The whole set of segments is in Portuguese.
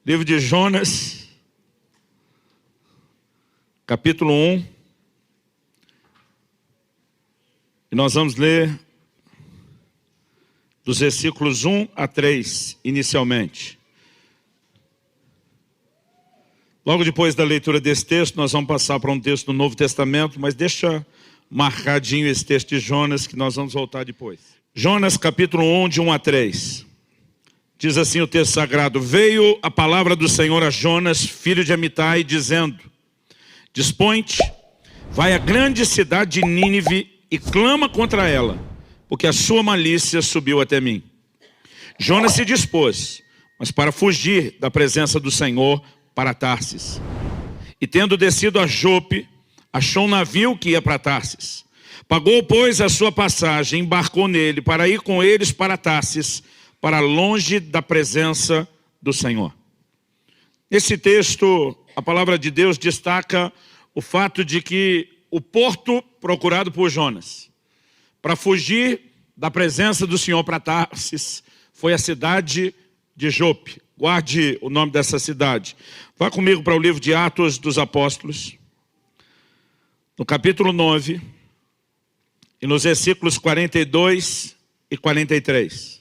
Livro de Jonas, capítulo 1. E nós vamos ler dos versículos 1 a 3, inicialmente. Logo depois da leitura desse texto, nós vamos passar para um texto do Novo Testamento, mas deixa marcadinho esse texto de Jonas, que nós vamos voltar depois. Jonas, capítulo 1, de 1 a 3. Diz assim o texto sagrado: Veio a palavra do Senhor a Jonas, filho de Amitai, dizendo: Dispõe-te, vai à grande cidade de Nínive e clama contra ela, porque a sua malícia subiu até mim. Jonas se dispôs, mas para fugir da presença do Senhor, para Tarsis. E tendo descido a Jope, achou um navio que ia para Tarsis. Pagou, pois, a sua passagem, embarcou nele para ir com eles para Tarsis, para longe da presença do Senhor. Nesse texto, a palavra de Deus destaca o fato de que o porto procurado por Jonas para fugir da presença do Senhor para Tarsis foi a cidade de Jope. Guarde o nome dessa cidade. Vá comigo para o livro de Atos dos Apóstolos, no capítulo 9, e nos versículos 42 e 43.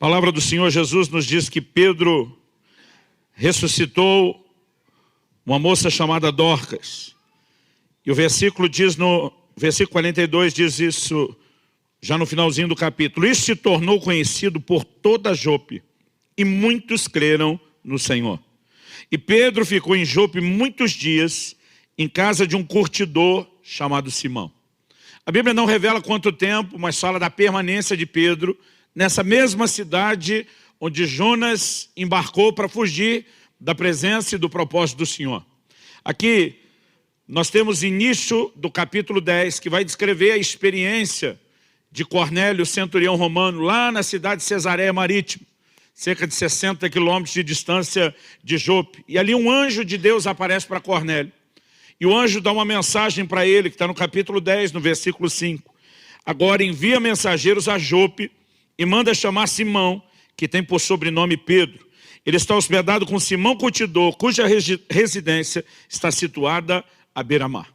A palavra do Senhor Jesus nos diz que Pedro ressuscitou uma moça chamada Dorcas. E o versículo diz, no versículo 42, diz isso, já no finalzinho do capítulo: Isso se tornou conhecido por toda Jope, e muitos creram no Senhor. E Pedro ficou em Jope muitos dias, em casa de um curtidor chamado Simão. A Bíblia não revela quanto tempo, mas fala da permanência de Pedro nessa mesma cidade onde Jonas embarcou para fugir da presença e do propósito do Senhor. Aqui nós temos o início do capítulo 10, que vai descrever a experiência de Cornélio, centurião romano, lá na cidade de Cesareia Marítima, cerca de 60 quilômetros de distância de Jope. E ali um anjo de Deus aparece para Cornélio. E o anjo dá uma mensagem para ele, que está no capítulo 10, no versículo 5. Agora envia mensageiros a Jope e manda chamar Simão, que tem por sobrenome Pedro. Ele está hospedado com Simão curtidor, cuja residência está situada à beira-mar.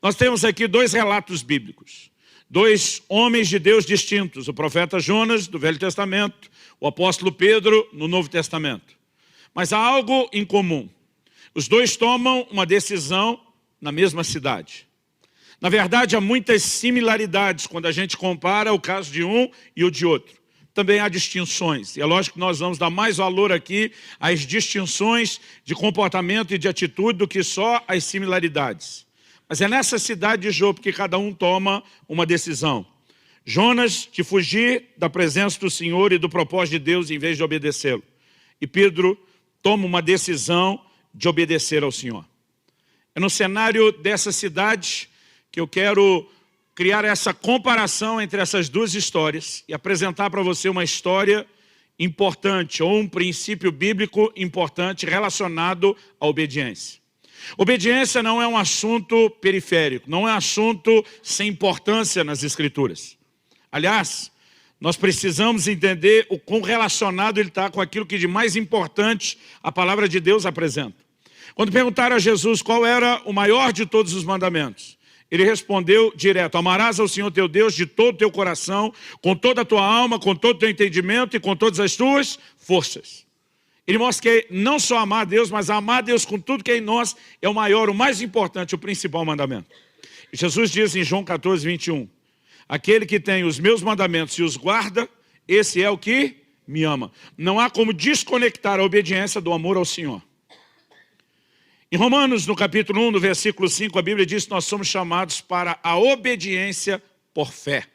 Nós temos aqui dois relatos bíblicos, dois homens de Deus distintos: o profeta Jonas, do Velho Testamento, o apóstolo Pedro, no Novo Testamento. Mas há algo em comum: os dois tomam uma decisão na mesma cidade. Na verdade, há muitas similaridades quando a gente compara o caso de um e o de outro. Também há distinções, e é lógico que nós vamos dar mais valor aqui às distinções de comportamento e de atitude do que só às similaridades. Mas é nessa cidade de Jope que cada um toma uma decisão. Jonas, de fugir da presença do Senhor e do propósito de Deus em vez de obedecê-lo. E Pedro toma uma decisão de obedecer ao Senhor. É no cenário dessa cidade que eu quero criar essa comparação entre essas duas histórias e apresentar para você uma história importante, ou um princípio bíblico importante relacionado à obediência. Obediência não é um assunto periférico, não é um assunto sem importância nas Escrituras. Aliás, nós precisamos entender o quão relacionado ele está com aquilo que de mais importante a palavra de Deus apresenta. Quando perguntaram a Jesus qual era o maior de todos os mandamentos, ele respondeu direto: amarás ao Senhor teu Deus de todo o teu coração, com toda a tua alma, com todo o teu entendimento e com todas as tuas forças. Ele mostra que não só amar a Deus, mas amar a Deus com tudo que é em nós é o maior, o mais importante, o principal mandamento. E Jesus diz em João 14, 21, aquele que tem os meus mandamentos e os guarda, esse é o que me ama. Não há como desconectar a obediência do amor ao Senhor. Em Romanos, no capítulo 1, no versículo 5, a Bíblia diz que nós somos chamados para a obediência por fé.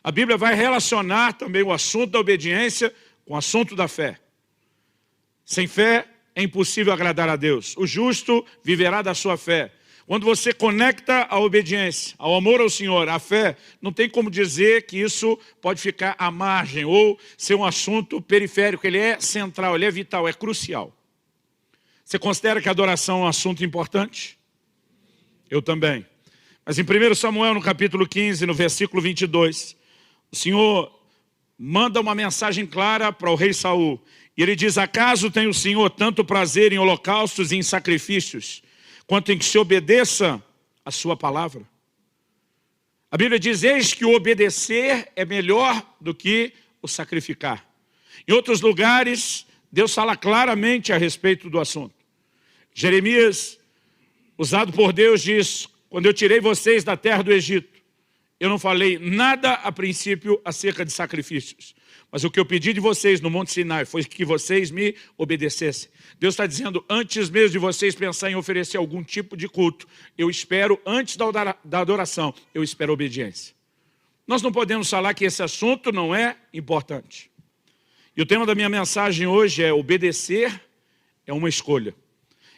A Bíblia vai relacionar também o assunto da obediência com o assunto da fé. Sem fé é impossível agradar a Deus. O justo viverá da sua fé. Quando você conecta a obediência, ao amor ao Senhor, à fé, não tem como dizer que isso pode ficar à margem ou ser um assunto periférico. Ele é central, ele é vital, é crucial. Você considera que a adoração é um assunto importante? Eu também. Mas em 1 Samuel, no capítulo 15, no versículo 22, o Senhor manda uma mensagem clara para o rei Saul. E ele diz: acaso tem o Senhor tanto prazer em holocaustos e em sacrifícios, quanto em que se obedeça a sua palavra? A Bíblia diz: eis que o obedecer é melhor do que o sacrificar. Em outros lugares, Deus fala claramente a respeito do assunto. Jeremias, usado por Deus, diz: quando eu tirei vocês da terra do Egito, eu não falei nada a princípio acerca de sacrifícios. Mas o que eu pedi de vocês no Monte Sinai foi que vocês me obedecessem. Deus está dizendo: antes mesmo de vocês pensarem em oferecer algum tipo de culto, eu espero, antes da adoração, eu espero obediência. Nós não podemos falar que esse assunto não é importante. E o tema da minha mensagem hoje é: obedecer é uma escolha.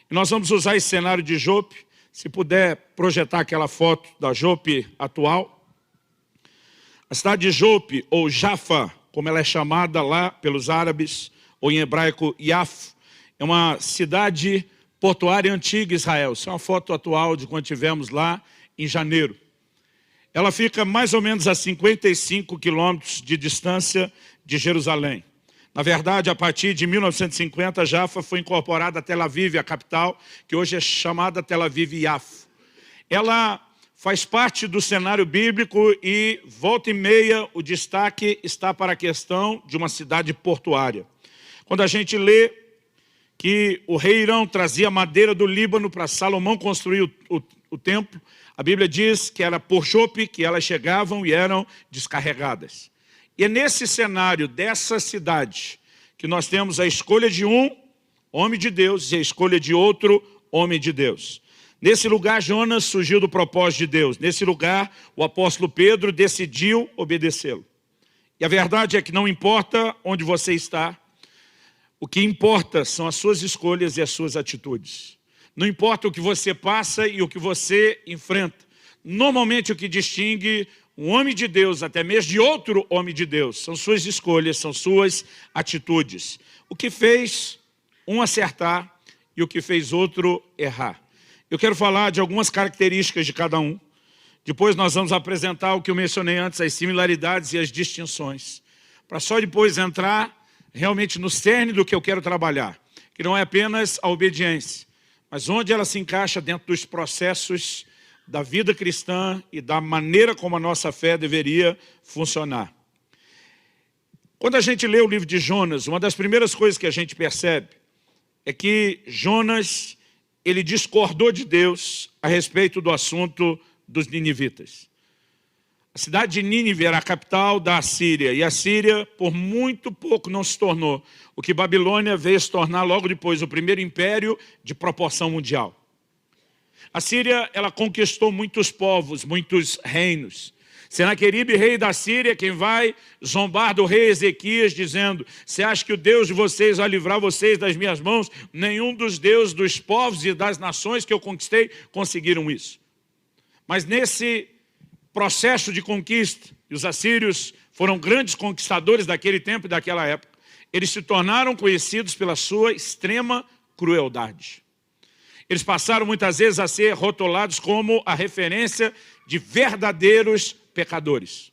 E nós vamos usar esse cenário de Jope. Se puder projetar aquela foto da Jope atual. A cidade de Jope, ou Jaffa, como ela é chamada lá pelos árabes, ou em hebraico Yaf, é uma cidade portuária antiga em Israel. Isso é uma foto atual de quando tivemos lá em janeiro. Ela fica mais ou menos a 55 quilômetros de distância de Jerusalém. Na verdade, a partir de 1950, Jaffa foi incorporada a Tel Aviv, a capital, que hoje é chamada Tel Aviv-Yafo. Ela faz parte do cenário bíblico e, volta e meia, o destaque está para a questão de uma cidade portuária. Quando a gente lê que o rei Irão trazia madeira do Líbano para Salomão construir o templo, a Bíblia diz que era por Jope que elas chegavam e eram descarregadas. E é nesse cenário dessa cidade que nós temos a escolha de um homem de Deus e a escolha de outro homem de Deus. Nesse lugar, Jonas surgiu do propósito de Deus. Nesse lugar, o apóstolo Pedro decidiu obedecê-lo. E a verdade é que não importa onde você está, o que importa são as suas escolhas e as suas atitudes. Não importa o que você passa e o que você enfrenta. Normalmente o que distingue um homem de Deus, até mesmo de outro homem de Deus, são suas escolhas, são suas atitudes. O que fez um acertar e o que fez outro errar. Eu quero falar de algumas características de cada um. Depois nós vamos apresentar o que eu mencionei antes, as similaridades e as distinções. Para só depois entrar realmente no cerne do que eu quero trabalhar. Que não é apenas a obediência, mas onde ela se encaixa dentro dos processos da vida cristã e da maneira como a nossa fé deveria funcionar. Quando a gente lê o livro de Jonas, uma das primeiras coisas que a gente percebe é que Jonas, ele discordou de Deus a respeito do assunto dos ninivitas. A cidade de Nínive era a capital da Assíria, e a Síria, por muito pouco, não se tornou o que Babilônia veio se tornar logo depois, o primeiro império de proporção mundial. A Síria, ela conquistou muitos povos, muitos reinos. Senaqueribe, rei da Síria, quem vai zombar do rei Ezequias, dizendo: você acha que o Deus de vocês vai livrar vocês das minhas mãos? Nenhum dos deuses dos povos e das nações que eu conquistei conseguiram isso. Mas nesse processo de conquista, e os assírios foram grandes conquistadores daquele tempo e daquela época, eles se tornaram conhecidos pela sua extrema crueldade. Eles passaram muitas vezes a ser rotulados como a referência de verdadeiros pecadores.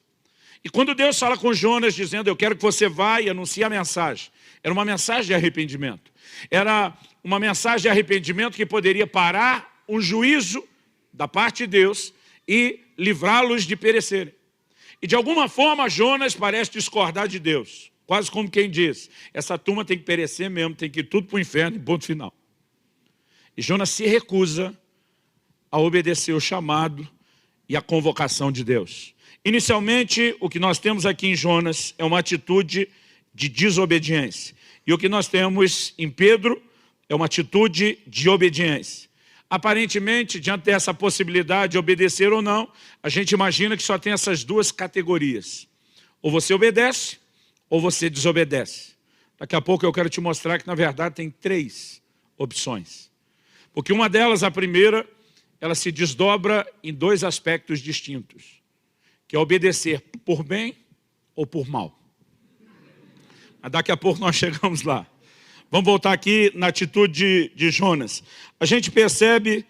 E quando Deus fala com Jonas dizendo: eu quero que você vá e anuncie a mensagem, era uma mensagem de arrependimento. Era uma mensagem de arrependimento que poderia parar um juízo da parte de Deus e livrá-los de perecerem. E de alguma forma Jonas parece discordar de Deus. Quase como quem diz: essa turma tem que perecer mesmo, tem que ir tudo para o inferno, ponto final. E Jonas se recusa a obedecer o chamado e a convocação de Deus. Inicialmente, o que nós temos aqui em Jonas é uma atitude de desobediência. E o que nós temos em Pedro é uma atitude de obediência. Aparentemente, diante dessa possibilidade de obedecer ou não, a gente imagina que só tem essas duas categorias. Ou você obedece, ou você desobedece. Daqui a pouco eu quero te mostrar que, na verdade, tem três opções. Porque uma delas, a primeira, ela se desdobra em dois aspectos distintos, que é obedecer por bem ou por mal. Mas daqui a pouco nós chegamos lá. Vamos voltar aqui na atitude de Jonas. A gente percebe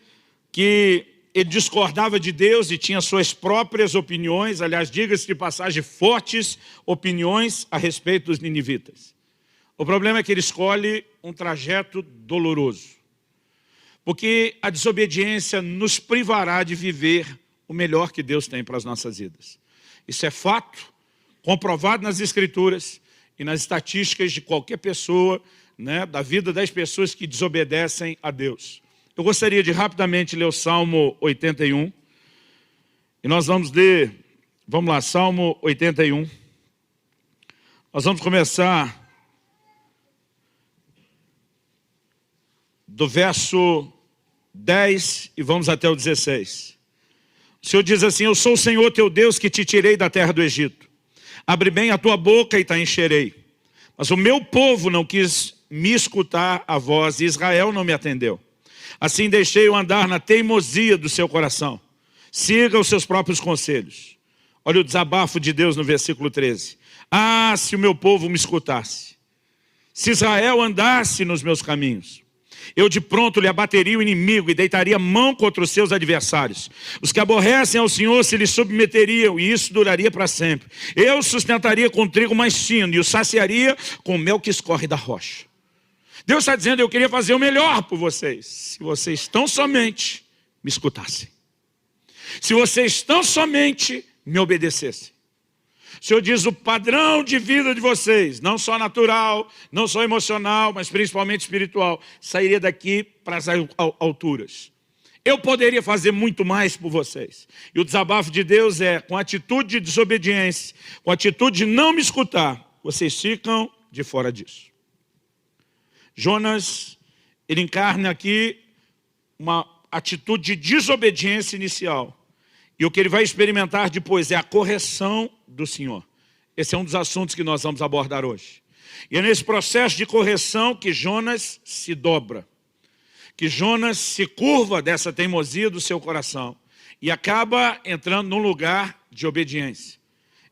que ele discordava de Deus e tinha suas próprias opiniões, aliás, diga-se de passagem, fortes opiniões a respeito dos ninivitas. O problema é que ele escolhe um trajeto doloroso, porque a desobediência nos privará de viver o melhor que Deus tem para as nossas vidas. Isso é fato, comprovado nas Escrituras e nas estatísticas de qualquer pessoa, né, da vida das pessoas que desobedecem a Deus. Eu gostaria de rapidamente ler o Salmo 81. E nós vamos ler, vamos lá, Salmo 81. Nós vamos começar do verso 10 e vamos até o 16. O Senhor diz assim: eu sou o Senhor teu Deus que te tirei da terra do Egito. Abre bem a tua boca e te encherei. Mas o meu povo não quis me escutar a voz e Israel não me atendeu. Assim deixei-o andar na teimosia do seu coração. Siga os seus próprios conselhos. Olha o desabafo de Deus no versículo 13. Ah, se o meu povo me escutasse. Se Israel andasse nos meus caminhos. Eu de pronto lhe abateria o inimigo e deitaria mão contra os seus adversários. Os que aborrecem ao Senhor se lhe submeteriam e isso duraria para sempre. Eu sustentaria com trigo mais fino e o saciaria com mel que escorre da rocha. Deus está dizendo: eu queria fazer o melhor por vocês, se vocês tão somente me escutassem. Se vocês tão somente me obedecessem. O Senhor diz: o padrão de vida de vocês, não só natural, não só emocional, mas principalmente espiritual, sairia daqui para as alturas. Eu poderia fazer muito mais por vocês. E o desabafo de Deus é: com atitude de desobediência, com atitude de não me escutar, vocês ficam de fora disso. Jonas, ele encarna aqui uma atitude de desobediência inicial. E o que ele vai experimentar depois é a correção do Senhor. Esse é um dos assuntos que nós vamos abordar hoje. E é nesse processo de correção que Jonas se dobra. Que Jonas se curva dessa teimosia do seu coração. E acaba entrando num lugar de obediência.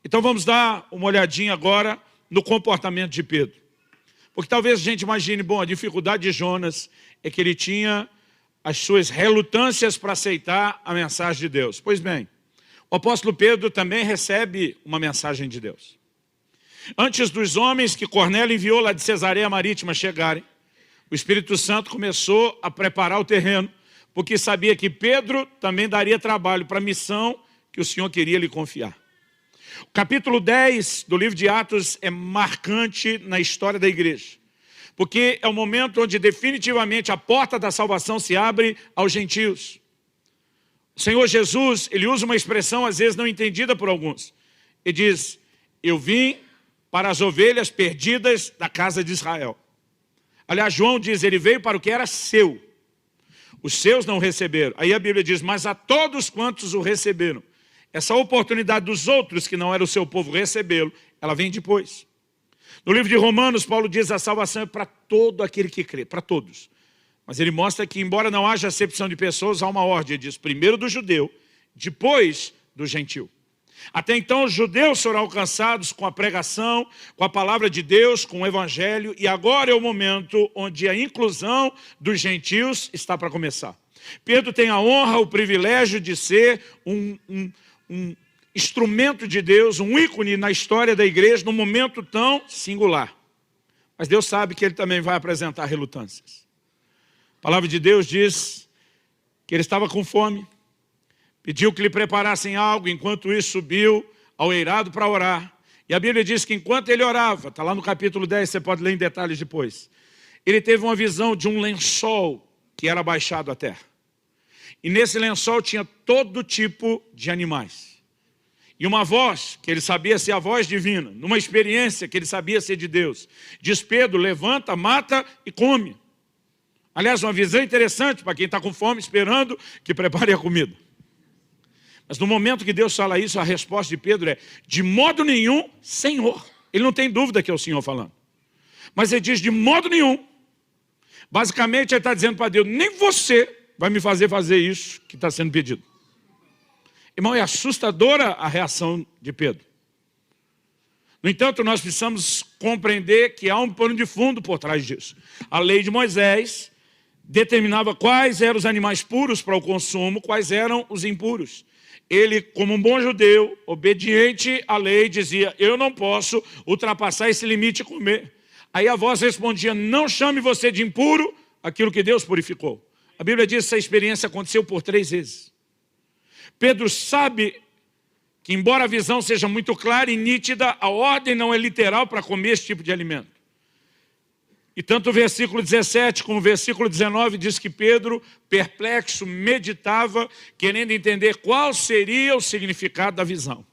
Então vamos dar uma olhadinha agora no comportamento de Pedro. Porque talvez a gente imagine, bom, a dificuldade de Jonas é que ele tinha as suas relutâncias para aceitar a mensagem de Deus. Pois bem, o apóstolo Pedro também recebe uma mensagem de Deus. Antes dos homens que Cornélio enviou lá de Cesareia Marítima chegarem, o Espírito Santo começou a preparar o terreno, porque sabia que Pedro também daria trabalho para a missão que o Senhor queria lhe confiar. O capítulo 10 do livro de Atos é marcante na história da igreja, porque é o momento onde definitivamente a porta da salvação se abre aos gentios. O Senhor Jesus, ele usa uma expressão às vezes não entendida por alguns. Ele diz: eu vim para as ovelhas perdidas da casa de Israel. Aliás, João diz, ele veio para o que era seu. Os seus não receberam. Aí a Bíblia diz: mas a todos quantos o receberam. Essa oportunidade dos outros que não era o seu povo recebê-lo, ela vem depois. No livro de Romanos, Paulo diz: a salvação é para todo aquele que crê, para todos. Mas ele mostra que, embora não haja acepção de pessoas, há uma ordem. Ele diz: primeiro do judeu, depois do gentil. Até então os judeus foram alcançados com a pregação, com a palavra de Deus, com o evangelho, e agora é o momento onde a inclusão dos gentios está para começar. Pedro tem a honra, o privilégio de ser um instrumento de Deus, um ícone na história da igreja, num momento tão singular. Mas Deus sabe que ele também vai apresentar relutâncias. A palavra de Deus diz que ele estava com fome, pediu que lhe preparassem algo, enquanto isso subiu ao eirado para orar. E a Bíblia diz que enquanto ele orava, está lá no capítulo 10, você pode ler em detalhes depois, ele teve uma visão de um lençol que era baixado à terra. E nesse lençol tinha todo tipo de animais. E uma voz, que ele sabia ser a voz divina, numa experiência que ele sabia ser de Deus, diz: Pedro, levanta, mata e come. Aliás, uma visão interessante para quem está com fome, esperando que prepare a comida. Mas no momento que Deus fala isso, a resposta de Pedro é: de modo nenhum, Senhor. Ele não tem dúvida que é o Senhor falando. Mas ele diz: de modo nenhum. Basicamente, ele está dizendo para Deus: nem você vai me fazer isso que está sendo pedido. Irmão, é assustadora a reação de Pedro. No entanto, nós precisamos compreender que há um pano de fundo por trás disso. A lei de Moisés determinava quais eram os animais puros para o consumo, quais eram os impuros. Ele, como um bom judeu, obediente à lei, dizia, eu não posso ultrapassar esse limite e comer. Aí a voz respondia, não chame você de impuro aquilo que Deus purificou. A Bíblia diz que essa experiência aconteceu por 3 vezes. Pedro sabe que, embora a visão seja muito clara e nítida, a ordem não é literal para comer esse tipo de alimento. E tanto o versículo 17 como o versículo 19 diz que Pedro, perplexo, meditava, querendo entender qual seria o significado da visão.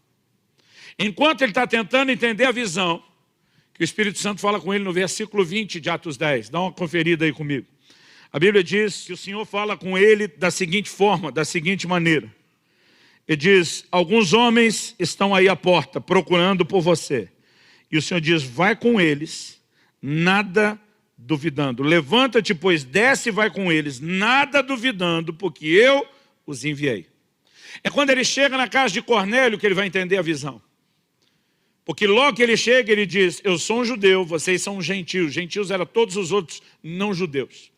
Enquanto ele está tentando entender a visão, que o Espírito Santo fala com ele no versículo 20 de Atos 10. Dá uma conferida aí comigo. A Bíblia diz que o Senhor fala com ele da seguinte forma, da seguinte maneira. Ele diz, alguns homens estão aí à porta, procurando por você. E o Senhor diz, vai com eles, nada duvidando. Levanta-te, pois, desce e vai com eles, nada duvidando, porque eu os enviei. É quando ele chega na casa de Cornélio que ele vai entender a visão. Porque logo que ele chega, ele diz, eu sou um judeu, vocês são gentios. Gentios eram todos os outros não judeus.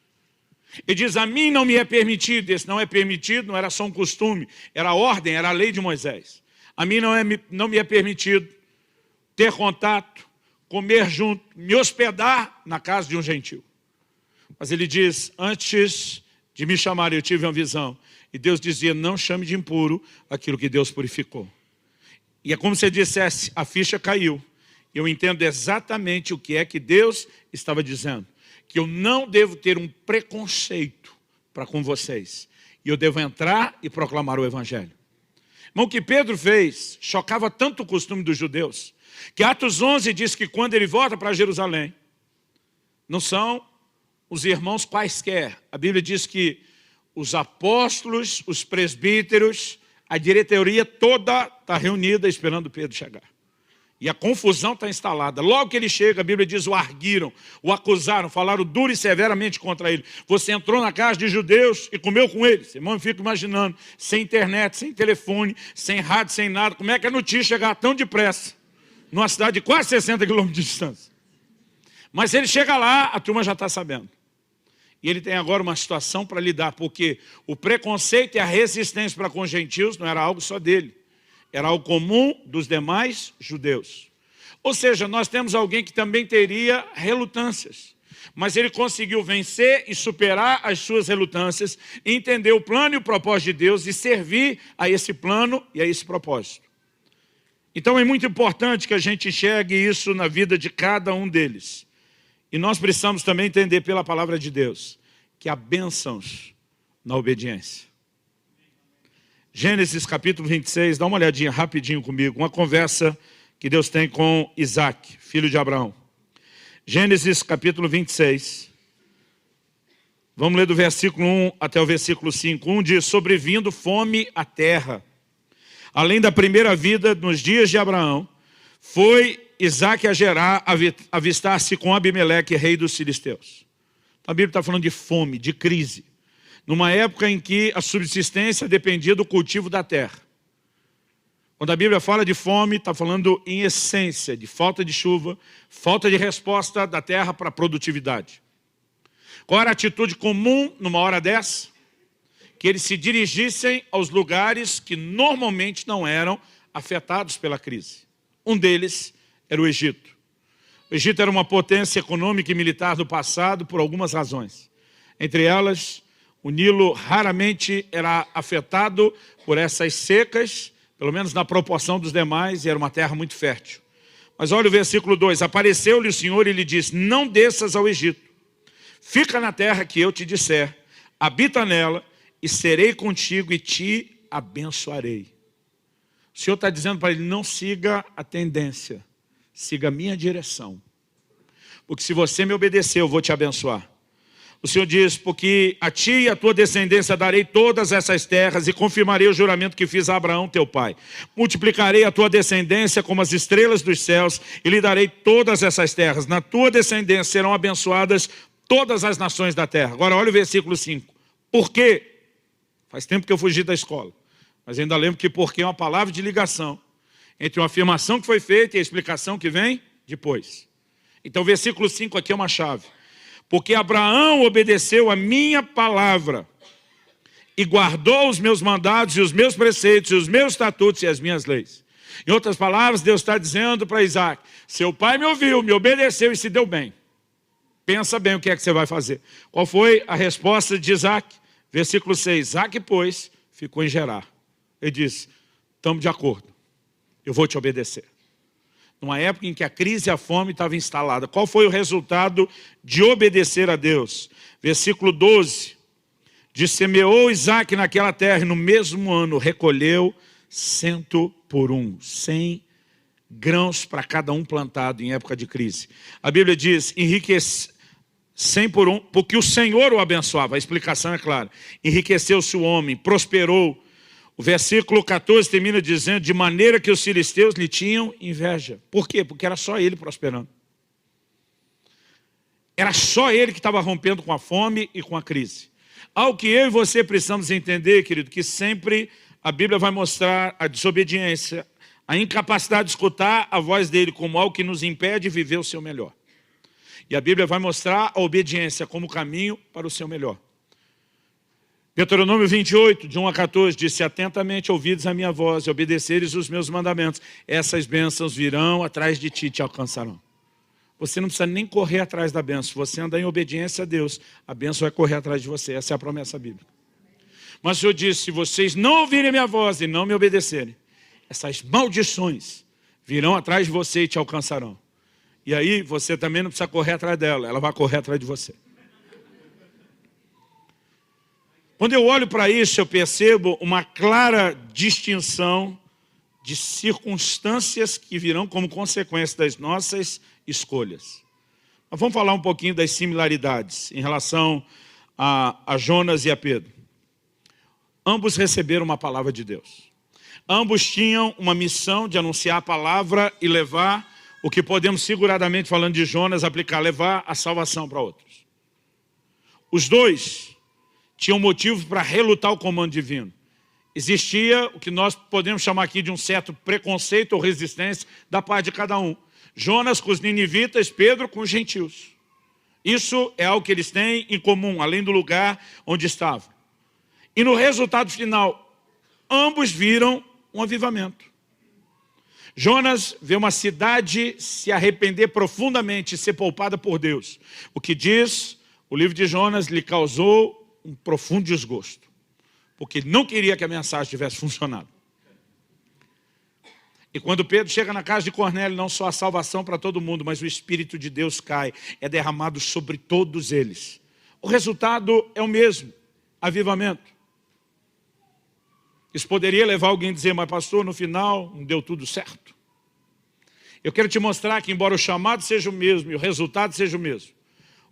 Ele diz, a mim não me é permitido. Esse não é permitido, não era só um costume, era a ordem, era a lei de Moisés. A mim não me é permitido ter contato, comer junto, me hospedar na casa de um gentio. Mas ele diz, antes de me chamar, eu tive uma visão. E Deus dizia, não chame de impuro aquilo que Deus purificou. E é como se dissesse, a ficha caiu. Eu entendo exatamente o que é que Deus estava dizendo. Que eu não devo ter um preconceito para com vocês. E eu devo entrar e proclamar o Evangelho. Irmão, o que Pedro fez chocava tanto o costume dos judeus, que Atos 11 diz que quando ele volta para Jerusalém, não são os irmãos quaisquer. A Bíblia diz que os apóstolos, os presbíteros, a diretoria toda está reunida esperando Pedro chegar. E a confusão está instalada. Logo que ele chega, a Bíblia diz, o arguiram, o acusaram, falaram duro e severamente contra ele. Você entrou na casa de judeus e comeu com eles. Irmão, eu fico imaginando, sem internet, sem telefone, sem rádio, sem nada, como é que a notícia chegar tão depressa? Numa cidade de quase 60 quilômetros de distância. Mas ele chega lá, a turma já está sabendo. E ele tem agora uma situação para lidar, porque o preconceito e a resistência para com os gentios não era algo só dele. Era algo comum dos demais judeus. Ou seja, nós temos alguém que também teria relutâncias. Mas ele conseguiu vencer e superar as suas relutâncias, entender o plano e o propósito de Deus e servir a esse plano e a esse propósito. Então é muito importante que a gente enxergue isso na vida de cada um deles. E nós precisamos também entender pela palavra de Deus que há bênçãos na obediência. Gênesis capítulo 26, dá uma olhadinha rapidinho comigo, uma conversa que Deus tem com Isaac, filho de Abraão. Gênesis capítulo 26, vamos ler do versículo 1 até o versículo 5. 1 diz, sobrevindo fome à terra. Além da primeira vida nos dias de Abraão, foi Isaac a Gerar avistar-se com Abimeleque, rei dos filisteus. A Bíblia está falando de fome, de crise. Numa época em que a subsistência dependia do cultivo da terra. Quando a Bíblia fala de fome, está falando em essência de falta de chuva, falta de resposta da terra para a produtividade. Qual era a atitude comum numa hora dessa? Que eles se dirigissem aos lugares que normalmente não eram afetados pela crise. Um deles era o Egito. O Egito era uma potência econômica e militar do passado por algumas razões. Entre elas, o Nilo raramente era afetado por essas secas, pelo menos na proporção dos demais, e era uma terra muito fértil. Mas olha o versículo 2, apareceu-lhe o Senhor e lhe disse, não desças ao Egito, fica na terra que eu te disser, habita nela e serei contigo e te abençoarei. O Senhor está dizendo para ele, não siga a tendência, siga a minha direção. Porque se você me obedecer, eu vou te abençoar. O Senhor diz, porque a ti e a tua descendência darei todas essas terras e confirmarei o juramento que fiz a Abraão, teu pai. Multiplicarei a tua descendência como as estrelas dos céus e lhe darei todas essas terras. Na tua descendência serão abençoadas todas as nações da terra. Agora olha o versículo 5. Por quê? Faz tempo que eu fugi da escola, mas ainda lembro que porque é uma palavra de ligação entre uma afirmação que foi feita e a explicação que vem depois. Então o versículo 5 aqui é uma chave. porque Abraão obedeceu a minha palavra e guardou os meus mandados e os meus preceitos e os meus estatutos e as minhas leis. Em outras palavras, Deus está dizendo para Isaac, seu pai me ouviu, me obedeceu e se deu bem. Pensa bem o que é que você vai fazer. Qual foi a resposta de Isaac? Versículo 6, Isaac, pois, ficou em Gerar. Ele disse, estamos de acordo, eu vou te obedecer. Numa época em que a crise e a fome estavam instaladas. Qual foi o resultado de obedecer a Deus? Versículo 12. Diz, semeou Isaac naquela terra e no mesmo ano recolheu 100 por 1. 100 grãos para cada um plantado em época de crise. A Bíblia diz, enriquece 100 por 1, porque o Senhor o abençoava. A explicação é clara. Enriqueceu-se o homem, prosperou. O versículo 14 termina dizendo, de maneira que os filisteus lhe tinham inveja. Por quê? Porque era só ele prosperando. Era só ele que estava rompendo com a fome e com a crise. Ao que eu e você precisamos entender, querido, que sempre a Bíblia vai mostrar a desobediência, a incapacidade de escutar a voz dele como algo que nos impede de viver o seu melhor. E a Bíblia vai mostrar a obediência como caminho para o seu melhor. Deuteronômio 28, de 1 a 14, diz, se atentamente ouvides a minha voz e obedeceres os meus mandamentos, essas bênçãos virão atrás de ti e te alcançarão. Você não precisa nem correr atrás da bênção. Se você andar em obediência a Deus, a bênção vai correr atrás de você. Essa é a promessa bíblica. Mas o Senhor disse, se vocês não ouvirem a minha voz e não me obedecerem, essas maldições virão atrás de você e te alcançarão. E aí você também não precisa correr atrás dela, ela vai correr atrás de você. Quando eu olho para isso, eu percebo uma clara distinção de circunstâncias que virão como consequência das nossas escolhas. Mas vamos falar um pouquinho das similaridades em relação a Jonas e a Pedro. Ambos receberam uma palavra de Deus. Ambos tinham uma missão de anunciar a palavra e levar o que podemos, figuradamente falando de Jonas, aplicar, levar a salvação para outros. Os dois tinham motivo para relutar o comando divino. Existia o que nós podemos chamar aqui de um certo preconceito ou resistência da parte de cada um. Jonas com os ninivitas, Pedro com os gentios. Isso é algo que eles têm em comum, além do lugar onde estavam. E no resultado final, ambos viram um avivamento. Jonas vê uma cidade se arrepender profundamente e ser poupada por Deus. O que diz, o livro de Jonas lhe causou um profundo desgosto, porque ele não queria que a mensagem tivesse funcionado. E quando Pedro chega na casa de Cornélio, não só a salvação para todo mundo, mas o Espírito de Deus cai, é derramado sobre todos eles. O resultado é o mesmo, avivamento. Isso poderia levar alguém a dizer, mas pastor, no final não deu tudo certo. Eu quero te mostrar que embora o chamado seja o mesmo e o resultado seja o mesmo,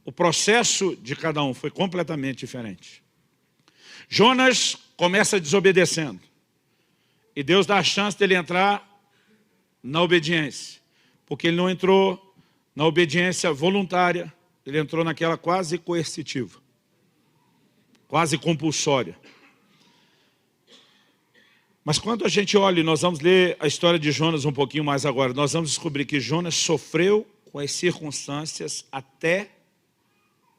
o processo de cada um foi completamente diferente. Jonas começa desobedecendo. E Deus dá a chance dele entrar na obediência. Porque ele não entrou na obediência voluntária, ele entrou naquela quase coercitiva, quase compulsória. Mas quando a gente olha, e nós vamos ler a história de Jonas um pouquinho mais agora, nós vamos descobrir que Jonas sofreu com as circunstâncias até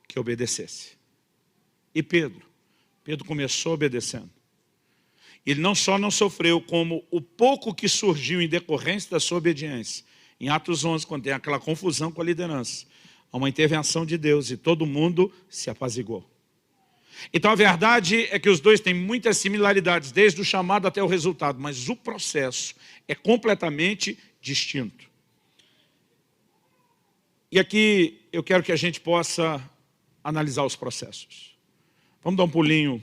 que obedecesse. E Pedro começou obedecendo. Ele não só não sofreu, como o pouco que surgiu em decorrência da sua obediência. Em Atos 11, quando tem aquela confusão com a liderança, há uma intervenção de Deus e todo mundo se apaziguou. Então a verdade é que os dois têm muitas similaridades, desde o chamado até o resultado, mas o processo é completamente distinto. E aqui eu quero que a gente possa analisar os processos. Vamos dar um pulinho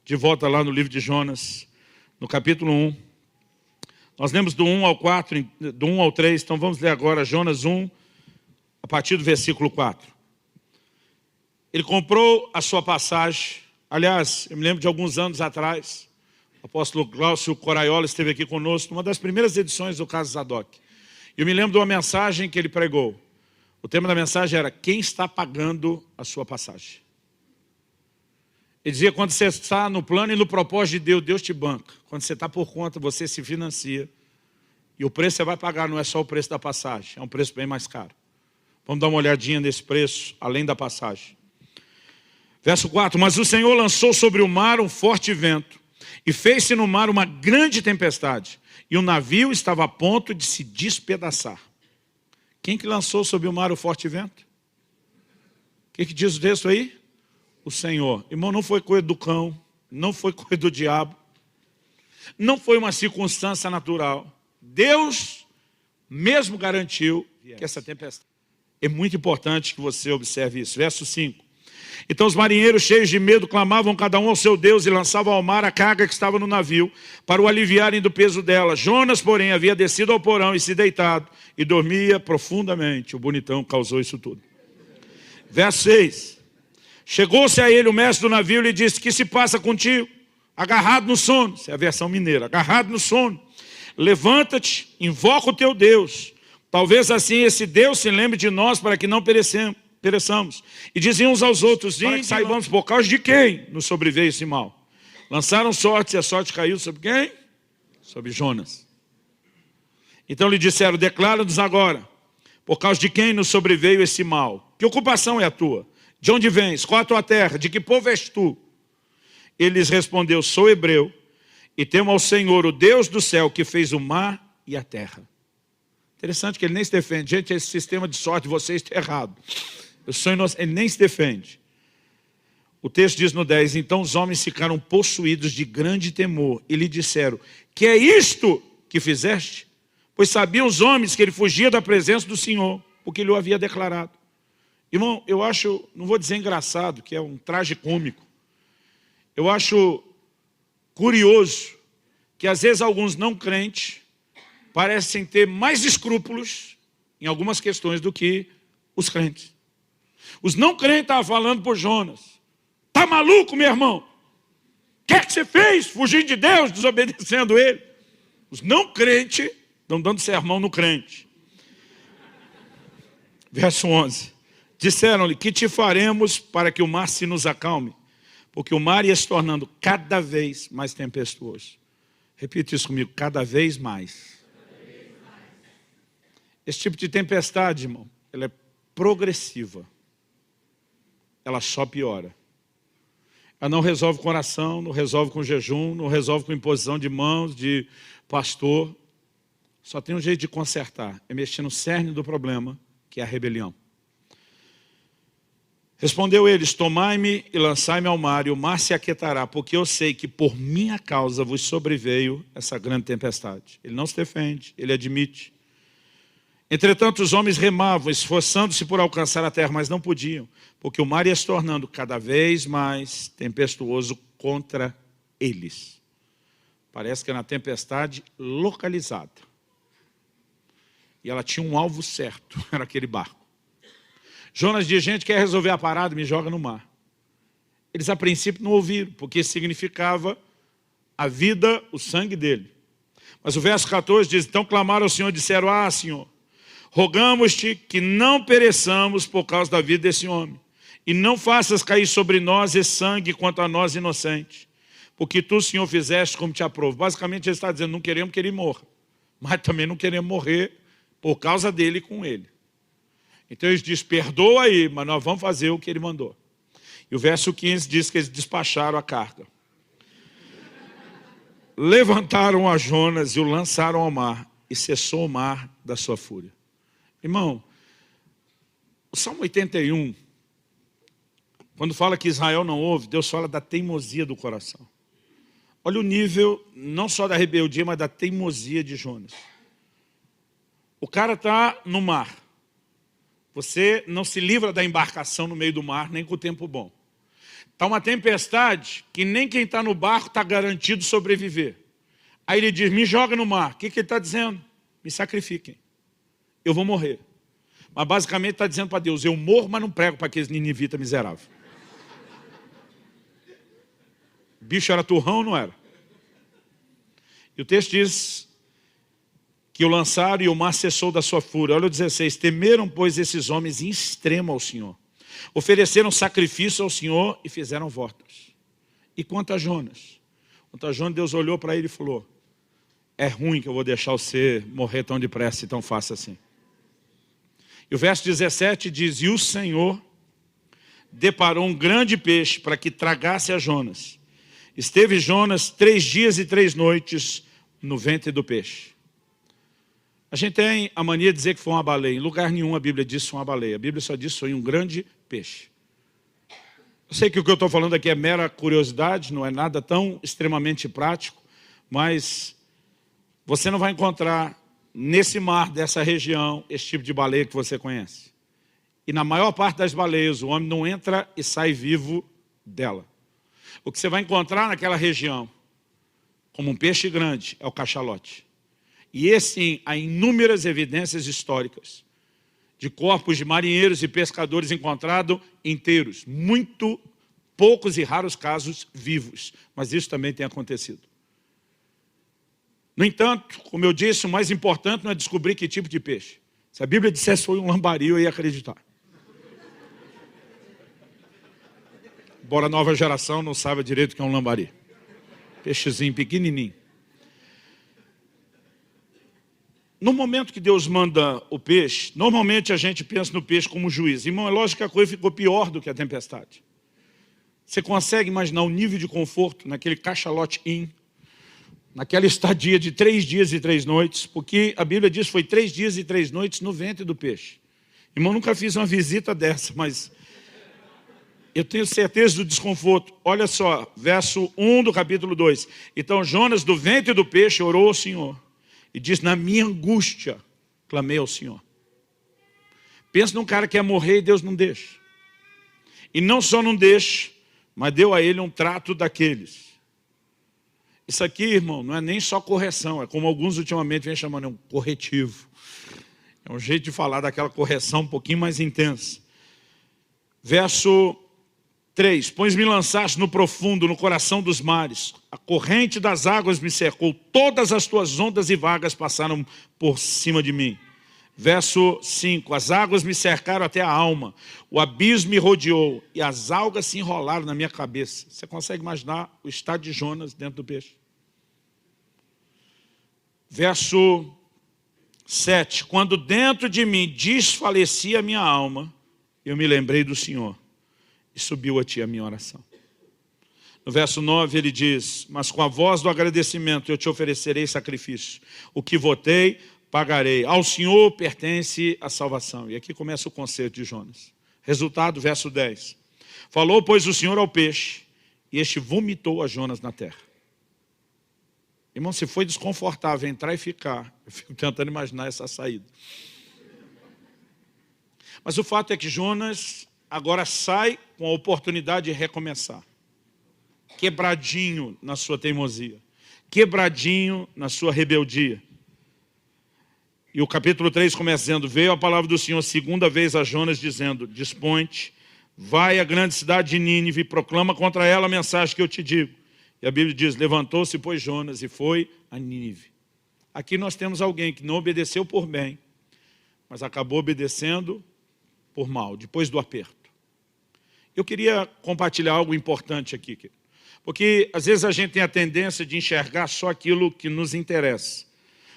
de volta lá no livro de Jonas, no capítulo 1. Nós lemos do 1 ao 4, do 1 ao 3, então vamos ler agora Jonas 1, a partir do versículo 4. Ele comprou a sua passagem. Aliás, eu me lembro de alguns anos atrás, o apóstolo Glaucio Coraiola esteve aqui conosco, numa das primeiras edições do caso Zadok. Eu me lembro de uma mensagem que ele pregou. O tema da mensagem era, quem está pagando a sua passagem? Ele dizia, quando você está no plano e no propósito de Deus, Deus te banca. Quando você está por conta, você se financia. E o preço que você vai pagar não é só o preço da passagem, é um preço bem mais caro. Vamos dar uma olhadinha nesse preço, além da passagem. Verso 4, mas o Senhor lançou sobre o mar um forte vento, e fez-se no mar uma grande tempestade, e o navio estava a ponto de se despedaçar. Quem que lançou sobre o mar o forte vento? O que diz o texto aí? O Senhor. Irmão, não foi coisa do cão, não foi coisa do diabo, não foi uma circunstância natural. Deus mesmo garantiu que essa tempestade... É muito importante que você observe isso. Verso 5. Então os marinheiros, cheios de medo, clamavam cada um ao seu Deus e lançavam ao mar a carga que estava no navio, para o aliviarem do peso dela. Jonas, porém, havia descido ao porão e se deitado, e dormia profundamente. O bonitão causou isso tudo. Verso 6. Chegou-se a ele o mestre do navio e lhe disse: que se passa contigo? Agarrado no sono. Essa é a versão mineira. Agarrado no sono. Levanta-te, invoca o teu Deus. Talvez assim esse Deus se lembre de nós para que não pereçamos. E diziam uns aos outros: para que saibamos por causa de quem nos sobreveio esse mal. Lançaram sorte e a sorte caiu sobre quem? Sobre Jonas. Então lhe disseram: declara-nos agora, por causa de quem nos sobreveio esse mal. Que ocupação é a tua? De onde vens? Qual a tua terra? De que povo és tu? Ele lhes respondeu: sou hebreu, e temo ao Senhor, o Deus do céu, que fez o mar e a terra. Interessante que ele nem se defende. Gente, esse sistema de sorte de vocês está errado. Eu sou inocente. Ele nem se defende. O texto diz no 10, então os homens ficaram possuídos de grande temor e lhe disseram: que é isto que fizeste? Pois sabiam os homens que ele fugia da presença do Senhor, porque ele o havia declarado. Irmão, eu acho, não vou dizer engraçado, que é um tragicômico. Eu acho curioso que às vezes alguns não crentes parecem ter mais escrúpulos em algumas questões do que os crentes. Os não crentes estavam falando por Jonas: tá maluco, meu irmão? O que é que você fez? Fugindo de Deus, desobedecendo ele. Os não crentes estão dando sermão no crente. Verso 11. Disseram-lhe: que te faremos para que o mar se nos acalme? Porque o mar ia se tornando cada vez mais tempestuoso. Repita isso comigo: cada vez mais. Esse tipo de tempestade, irmão, ela é progressiva. Ela só piora. Ela não resolve com oração, não resolve com jejum, não resolve com imposição de mãos, de pastor. Só tem um jeito de consertar: é mexer no cerne do problema, que é a rebelião. Respondeu eles: tomai-me e lançai-me ao mar, e o mar se aquietará, porque eu sei que por minha causa vos sobreveio essa grande tempestade. Ele não se defende, ele admite. Entretanto, os homens remavam, esforçando-se por alcançar a terra, mas não podiam, porque o mar ia se tornando cada vez mais tempestuoso contra eles. Parece que era uma tempestade localizada. E ela tinha um alvo certo, era aquele barco. Jonas diz: gente, quer resolver a parada, me joga no mar. Eles a princípio não ouviram, porque significava a vida, o sangue dele. Mas o verso 14 diz: então clamaram ao Senhor e disseram: ah, Senhor, rogamos-te que não pereçamos por causa da vida desse homem, e não faças cair sobre nós esse sangue quanto a nós inocentes, porque tu, Senhor, fizeste como te aprovo. Basicamente ele está dizendo: não queremos que ele morra, mas também não queremos morrer por causa dele e com ele. Então eles dizem: perdoa aí, mas nós vamos fazer o que ele mandou. E o verso 15 diz que eles despacharam a carga. Levantaram a Jonas e o lançaram ao mar, e cessou o mar da sua fúria. Irmão, o Salmo 81, quando fala que Israel não ouve, Deus fala da teimosia do coração. Olha o nível, não só da rebeldia, mas da teimosia de Jonas. O cara está no mar. Você não se livra da embarcação no meio do mar, nem com o tempo bom. Está uma tempestade que nem quem está no barco está garantido sobreviver. Aí ele diz: me joga no mar. O que ele está dizendo? Me sacrifiquem. Eu vou morrer. Mas basicamente está dizendo para Deus: eu morro, mas não prego para aqueles ninivitas miseráveis. O bicho era turrão ou não era? E o texto diz que o lançaram e o mar cessou da sua fúria. Olha o 16. Temeram, pois, esses homens em extremo ao Senhor. Ofereceram sacrifício ao Senhor e fizeram votos. E quanto a Jonas? Quanto a Jonas, Deus olhou para ele e falou: é ruim que eu vou deixar você morrer tão depressa e tão fácil assim. E o verso 17 diz, e o Senhor deparou um grande peixe para que tragasse a Jonas. Esteve Jonas 3 dias e 3 noites no ventre do peixe. A gente tem a mania de dizer que foi uma baleia. Em lugar nenhum a Bíblia diz que foi uma baleia. A Bíblia só diz que foi um grande peixe. Eu sei que o que eu estou falando aqui é mera curiosidade, não é nada tão extremamente prático, mas você não vai encontrar nesse mar dessa região esse tipo de baleia que você conhece. E na maior parte das baleias o homem não entra e sai vivo dela. O que você vai encontrar naquela região, como um peixe grande, é o cachalote. E esse há inúmeras evidências históricas de corpos de marinheiros e pescadores encontrados inteiros. Muito poucos e raros casos vivos, mas isso também tem acontecido. No entanto, como eu disse, o mais importante não é descobrir que tipo de peixe. Se a Bíblia dissesse que foi um lambari, eu ia acreditar. Embora a nova geração não saiba direito o que é um lambari. Peixezinho pequenininho. No momento que Deus manda o peixe, normalmente a gente pensa no peixe como juiz. Irmão, é lógico que a coisa ficou pior do que a tempestade. Você consegue imaginar o nível de conforto naquele cachalote-in, naquela estadia de 3 dias e 3 noites, porque a Bíblia diz que foi 3 dias e 3 noites no ventre do peixe. Irmão, nunca fiz uma visita dessa, mas eu tenho certeza do desconforto. Olha só, verso 1 do capítulo 2. Então Jonas, do ventre do peixe, orou ao Senhor. E diz, na minha angústia, clamei ao Senhor. Pensa num cara que ia morrer e Deus não deixa. E não só não deixa, mas deu a ele um trato daqueles. Isso aqui, irmão, não é nem só correção, é como alguns ultimamente vêm chamando, é um corretivo. É um jeito de falar daquela correção um pouquinho mais intensa. Verso 3, pois me lançaste no profundo, no coração dos mares, a corrente das águas me cercou, todas as tuas ondas e vagas passaram por cima de mim. Verso 5, as águas me cercaram até a alma, o abismo me rodeou e as algas se enrolaram na minha cabeça. Você consegue imaginar o estado de Jonas dentro do peixe? Verso 7, quando dentro de mim desfalecia a minha alma, eu me lembrei do Senhor. E subiu a ti a minha oração. No verso 9 ele diz, mas com a voz do agradecimento eu te oferecerei sacrifício. O que votei, pagarei. Ao Senhor pertence a salvação. E aqui começa o conceito de Jonas. Resultado, verso 10. Falou, pois, o Senhor ao peixe, e este vomitou a Jonas na terra. Irmão, se foi desconfortável entrar e ficar, eu fico tentando imaginar essa saída. Mas o fato é que Jonas agora sai com a oportunidade de recomeçar. Quebradinho na sua teimosia. Quebradinho na sua rebeldia. E o capítulo 3 começa dizendo, veio a palavra do Senhor segunda vez a Jonas dizendo, dispõe-te, vai à grande cidade de Nínive e proclama contra ela a mensagem que eu te digo. E a Bíblia diz, levantou-se, pois, Jonas e foi a Nínive. Aqui nós temos alguém que não obedeceu por bem, mas acabou obedecendo por mal, depois do aperto. Eu queria compartilhar algo importante aqui, porque às vezes a gente tem a tendência de enxergar só aquilo que nos interessa.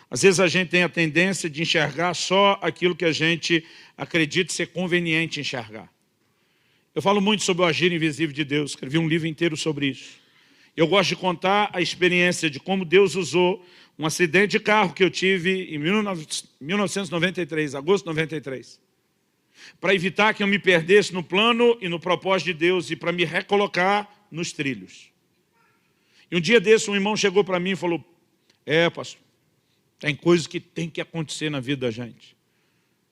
Às vezes a gente tem a tendência de enxergar só aquilo que a gente acredita ser conveniente enxergar. Eu falo muito sobre o agir invisível de Deus, escrevi um livro inteiro sobre isso. Eu gosto de contar a experiência de como Deus usou um acidente de carro que eu tive em 1993, agosto de 93. Para evitar que eu me perdesse no plano e no propósito de Deus e para me recolocar nos trilhos. E um dia desse um irmão chegou para mim e falou, pastor, tem coisas que tem que acontecer na vida da gente.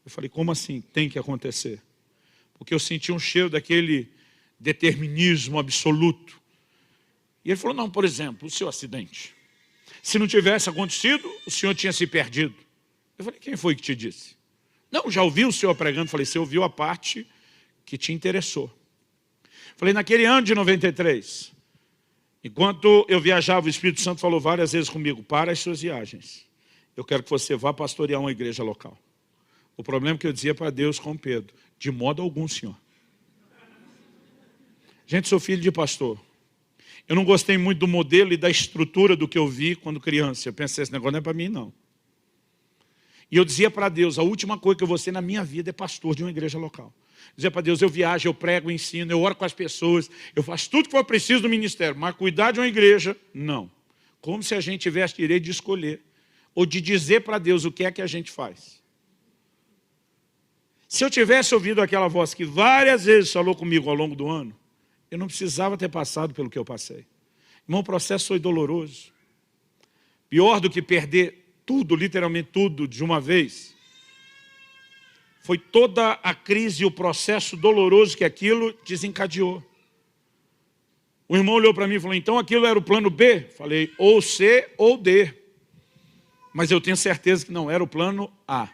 Eu falei, como assim tem que acontecer? Porque eu senti um cheiro daquele determinismo absoluto. E ele falou, não, por exemplo, o seu acidente. Se não tivesse acontecido, o senhor tinha se perdido. Eu falei, quem foi que te disse? Não, já ouvi o senhor pregando. Falei, você ouviu a parte que te interessou. Falei, naquele ano de 93, enquanto eu viajava, o Espírito Santo falou várias vezes comigo, para as suas viagens. Eu quero que você vá pastorear uma igreja local. O problema é que eu dizia para Deus com Pedro, de modo algum, senhor. Gente, sou filho de pastor. Eu não gostei muito do modelo e da estrutura do que eu vi quando criança. Eu pensei, esse negócio não é para mim, não. E eu dizia para Deus, a última coisa que eu vou ser na minha vida é pastor de uma igreja local. Dizia para Deus, eu viajo, eu prego, eu ensino, eu oro com as pessoas, eu faço tudo que for preciso no ministério, mas cuidar de uma igreja, não. Como se a gente tivesse direito de escolher, ou de dizer para Deus o que é que a gente faz. Se eu tivesse ouvido aquela voz que várias vezes falou comigo ao longo do ano, eu não precisava ter passado pelo que eu passei. Irmão, o processo foi doloroso. Pior do que perder tudo, literalmente tudo, de uma vez, foi toda a crise e o processo doloroso que aquilo desencadeou. O irmão olhou para mim e falou, então aquilo era o plano B? Falei, ou C ou D. Mas eu tenho certeza que não era o plano A.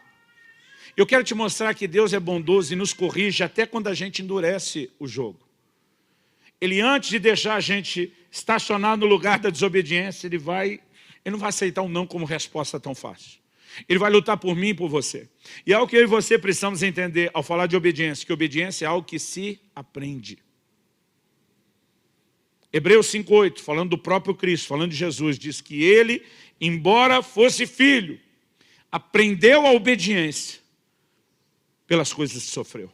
Eu quero te mostrar que Deus é bondoso e nos corrige até quando a gente endurece o jogo. Ele, antes de deixar a gente estacionar no lugar da desobediência, ele não vai aceitar um não como resposta tão fácil. Ele vai lutar por mim e por você. E é algo que eu e você precisamos entender ao falar de obediência, que obediência é algo que se aprende. Hebreus 5:8, falando do próprio Cristo, falando de Jesus, diz que ele, embora fosse filho, aprendeu a obediência pelas coisas que sofreu.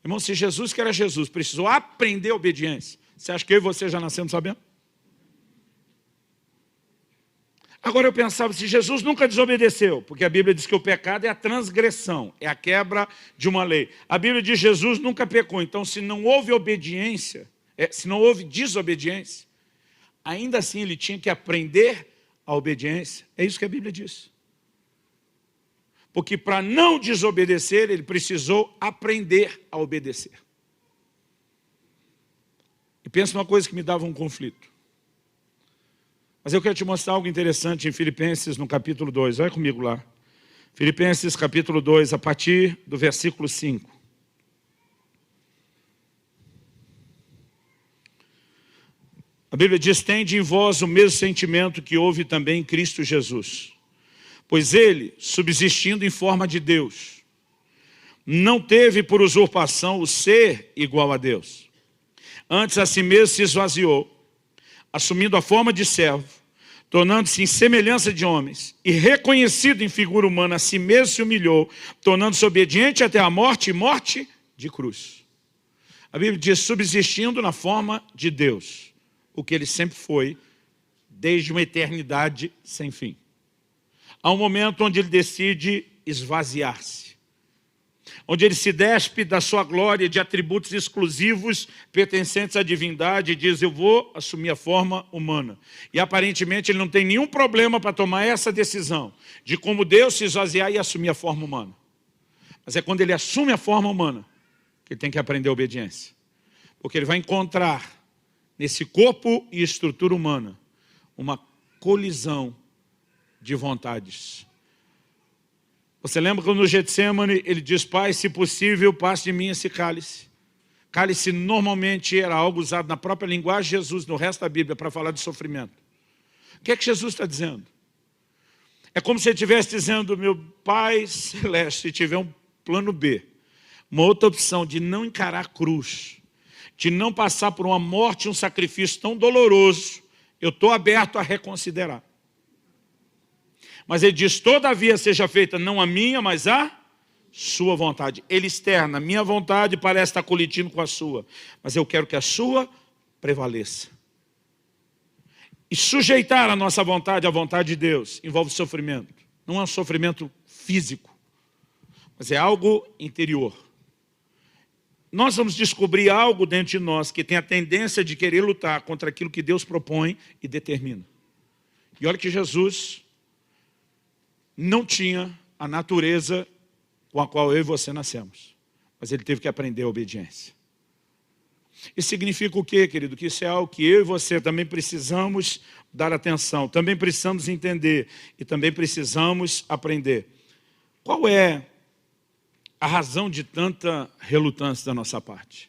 Irmão, se Jesus, que era Jesus, precisou aprender a obediência, você acha que eu e você já nascemos sabendo? Agora eu pensava, se Jesus nunca desobedeceu, porque a Bíblia diz que o pecado é a transgressão, é a quebra de uma lei. A Bíblia diz que Jesus nunca pecou, então se não houve obediência, se não houve desobediência, ainda assim ele tinha que aprender a obediência. É isso que a Bíblia diz. Porque para não desobedecer, ele precisou aprender a obedecer. E pensa uma coisa que me dava um conflito. Mas eu quero te mostrar algo interessante em Filipenses, no capítulo 2. Olha comigo lá. Filipenses, capítulo 2, a partir do versículo 5. A Bíblia diz, tende em vós o mesmo sentimento que houve também em Cristo Jesus. Pois ele, subsistindo em forma de Deus, não teve por usurpação o ser igual a Deus. Antes a si mesmo se esvaziou, assumindo a forma de servo, tornando-se em semelhança de homens, e reconhecido em figura humana, a si mesmo se humilhou, tornando-se obediente até a morte e morte de cruz. A Bíblia diz, subsistindo na forma de Deus, o que ele sempre foi, desde uma eternidade sem fim. Há um momento onde ele decide esvaziar-se, onde ele se despe da sua glória de atributos exclusivos pertencentes à divindade e diz, eu vou assumir a forma humana. E aparentemente ele não tem nenhum problema para tomar essa decisão de como Deus se esvaziar e assumir a forma humana. Mas é quando ele assume a forma humana que ele tem que aprender a obediência. Porque ele vai encontrar nesse corpo e estrutura humana uma colisão de vontades. Você lembra quando no Getsemane ele diz, Pai, se possível, passe de mim esse cálice. Cálice normalmente era algo usado na própria linguagem de Jesus, no resto da Bíblia, para falar de sofrimento. O que é que Jesus está dizendo? É como se ele estivesse dizendo, meu Pai Celeste, se tiver um plano B, uma outra opção de não encarar a cruz, de não passar por uma morte, um sacrifício tão doloroso, eu estou aberto a reconsiderar. Mas ele diz, todavia seja feita não a minha, mas a sua vontade. Ele externa, minha vontade parece estar colidindo com a sua, mas eu quero que a sua prevaleça. E sujeitar a nossa vontade à vontade de Deus envolve sofrimento. Não é um sofrimento físico, mas é algo interior. Nós vamos descobrir algo dentro de nós que tem a tendência de querer lutar contra aquilo que Deus propõe e determina. E olha que Jesus não tinha a natureza com a qual eu e você nascemos. Mas ele teve que aprender a obediência. Isso significa o quê, querido? Que isso é algo que eu e você também precisamos dar atenção, também precisamos entender e também precisamos aprender. Qual é a razão de tanta relutância da nossa parte?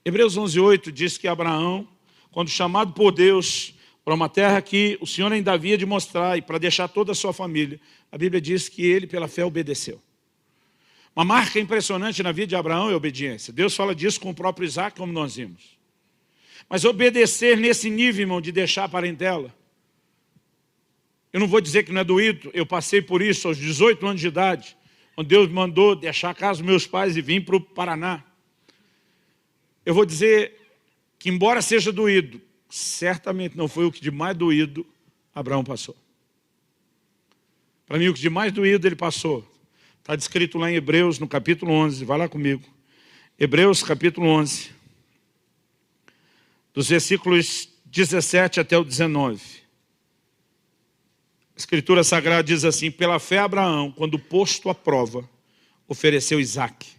Hebreus 11:8 diz que Abraão, quando chamado por Deus para uma terra que o Senhor ainda havia de mostrar e para deixar toda a sua família, a Bíblia diz que ele pela fé obedeceu. Uma marca impressionante na vida de Abraão é a obediência. Deus fala disso com o próprio Isaac, como nós vimos. Mas obedecer nesse nível, irmão, de deixar a parentela, Eu não vou dizer que não é doído, eu passei por isso aos 18 anos de idade, quando Deus me mandou deixar a casa dos meus pais e vim para o Paraná. Eu vou dizer que, embora seja doído, certamente não foi o que de mais doído Abraão passou. Para mim, o que de mais doído ele passou, está descrito lá em Hebreus, no capítulo 11, vai lá comigo. Hebreus, capítulo 11, dos versículos 17 até o 19. A Escritura Sagrada diz assim: pela fé Abraão, quando posto à prova, ofereceu Isaque.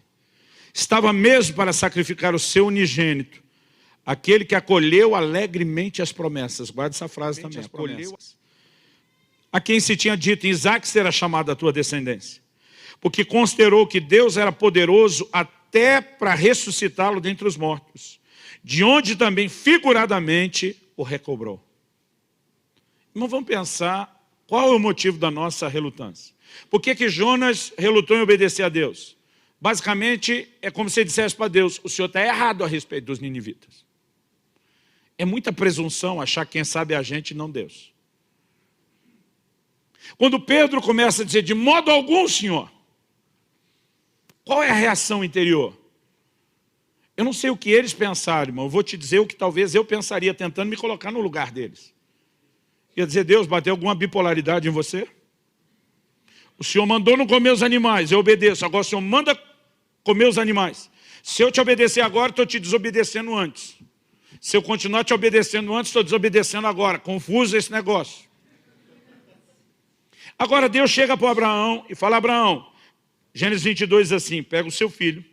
Estava mesmo para sacrificar o seu unigênito, aquele que acolheu alegremente as promessas. Guarda essa frase também. Acolheu a quem se tinha dito: Isaque será chamado a tua descendência. Porque considerou que Deus era poderoso até para ressuscitá-lo dentre os mortos, de onde também figuradamente o recobrou. Não vamos pensar qual é o motivo da nossa relutância. Por que Jonas relutou em obedecer a Deus? Basicamente, é como se ele dissesse para Deus: o Senhor está errado a respeito dos ninivitas. É muita presunção achar que quem sabe é a gente e não Deus. Quando Pedro começa a dizer: de modo algum, Senhor, qual é a reação interior? Eu não sei o que eles pensaram, irmão. Eu vou te dizer o que talvez eu pensaria, tentando me colocar no lugar deles. Ia dizer: Deus, bateu alguma bipolaridade em você? O Senhor mandou não comer os animais, eu obedeço. Agora o Senhor manda comer os animais. Se eu te obedecer agora, estou te desobedecendo antes. Se eu continuar te obedecendo antes, estou desobedecendo agora. Confuso esse negócio. Agora Deus chega para Abraão e fala: Abraão, Gênesis 22 diz assim: pega o seu filho,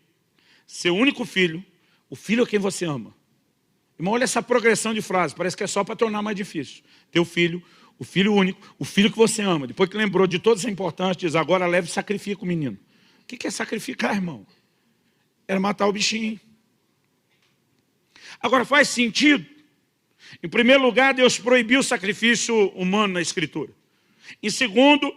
seu único filho, o filho a quem você ama. Irmão, olha essa progressão de frase, parece que é só para tornar mais difícil. Teu filho, o filho único, o filho que você ama. Depois que lembrou de todas as importâncias, diz: agora leve e sacrifica o menino. O que é sacrificar, irmão? Era matar o bichinho. Agora, faz sentido? Em primeiro lugar, Deus proibiu o sacrifício humano na Escritura. Em segundo,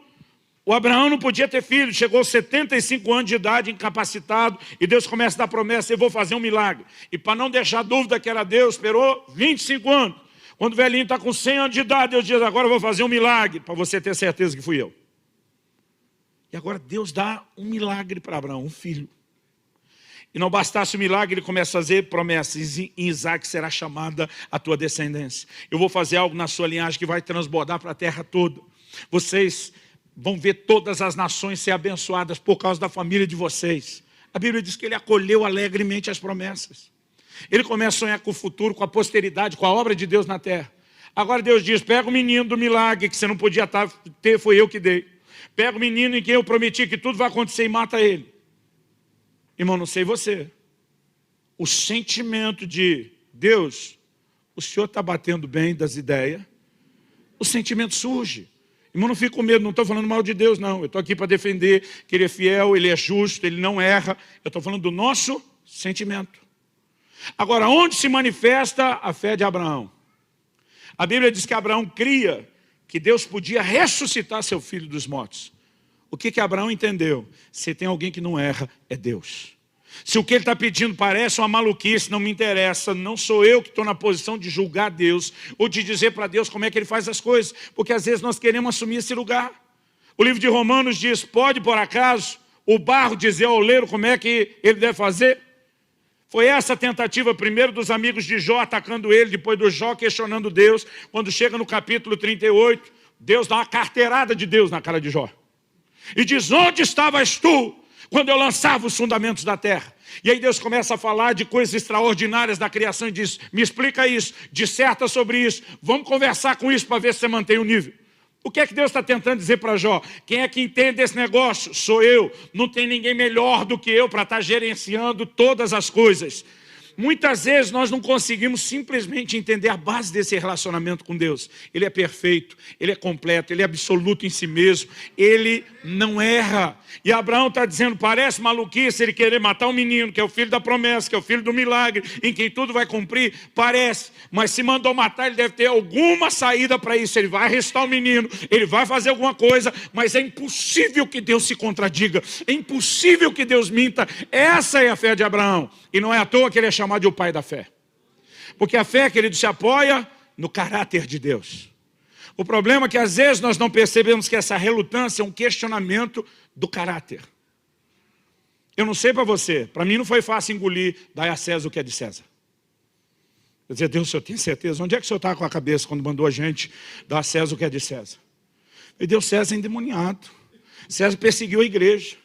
o Abraão não podia ter filho, chegou aos 75 anos de idade, incapacitado, e Deus começa a dar promessa: eu vou fazer um milagre. E para não deixar dúvida que era Deus, esperou 25 anos. Quando o velhinho está com 100 anos de idade, Deus diz: agora eu vou fazer um milagre, para você ter certeza que fui eu. E agora Deus dá um milagre para Abraão, um filho. E não bastasse o milagre, ele começa a fazer promessas: em Isaque será chamada a tua descendência. Eu vou fazer algo na sua linhagem que vai transbordar para a terra toda. Vocês vão ver todas as nações ser abençoadas por causa da família de vocês. A Bíblia diz que ele acolheu alegremente as promessas. Ele começa a sonhar com o futuro, com a posteridade, com a obra de Deus na terra. Agora Deus diz: pega o menino do milagre que você não podia ter, foi eu que dei. Pega o menino em quem eu prometi que tudo vai acontecer e mata ele. Irmão, não sei você. O sentimento de: Deus, o Senhor está batendo bem das ideias. O sentimento surge. Irmão, não fique com medo, não estou falando mal de Deus, não. Eu estou aqui para defender que Ele é fiel, Ele é justo, Ele não erra. Eu estou falando do nosso sentimento. Agora, onde se manifesta a fé de Abraão? A Bíblia diz que Abraão cria que Deus podia ressuscitar seu filho dos mortos. O que Abraão entendeu? Se tem alguém que não erra, é Deus. Se o que ele está pedindo parece uma maluquice, não me interessa, não sou eu que estou na posição de julgar Deus, ou de dizer para Deus como é que Ele faz as coisas, porque às vezes nós queremos assumir esse lugar. O livro de Romanos diz: pode por acaso o barro dizer ao oleiro como é que ele deve fazer? Foi essa a tentativa primeiro dos amigos de Jó atacando ele, depois do Jó questionando Deus. Quando chega no capítulo 38, Deus dá uma carteirada de Deus na cara de Jó. E diz: onde estavas tu quando eu lançava os fundamentos da terra? E aí Deus começa a falar de coisas extraordinárias da criação e diz: me explica isso, disserta sobre isso, vamos conversar com isso para ver se você mantém o nível. O que é que Deus está tentando dizer para Jó? Quem é que entende esse negócio? Sou eu. Não tem ninguém melhor do que eu para estar gerenciando todas as coisas. Muitas vezes nós não conseguimos simplesmente entender a base desse relacionamento com Deus. Ele é perfeito, Ele é completo, Ele é absoluto em si mesmo, Ele não erra. E Abraão está dizendo: parece maluquice ele querer matar um menino, que é o filho da promessa, que é o filho do milagre, em quem tudo vai cumprir. Parece, mas se mandou matar, ele deve ter alguma saída para isso. Ele vai arrestar o menino, ele vai fazer alguma coisa, mas é impossível que Deus se contradiga, é impossível que Deus minta. Essa é a fé de Abraão. E não é à toa que ele é chamado de o pai da fé. Porque a fé, querido, se apoia no caráter de Deus. O problema é que às vezes nós não percebemos que essa relutância é um questionamento do caráter. Eu não sei para você, para mim não foi fácil engolir, dai a César o que é de César. Eu dizia, Deus, o senhor tem certeza? Onde é que o senhor está com a cabeça quando mandou a gente dar a César o que é de César? E Deus, César é endemoniado. César perseguiu a igreja.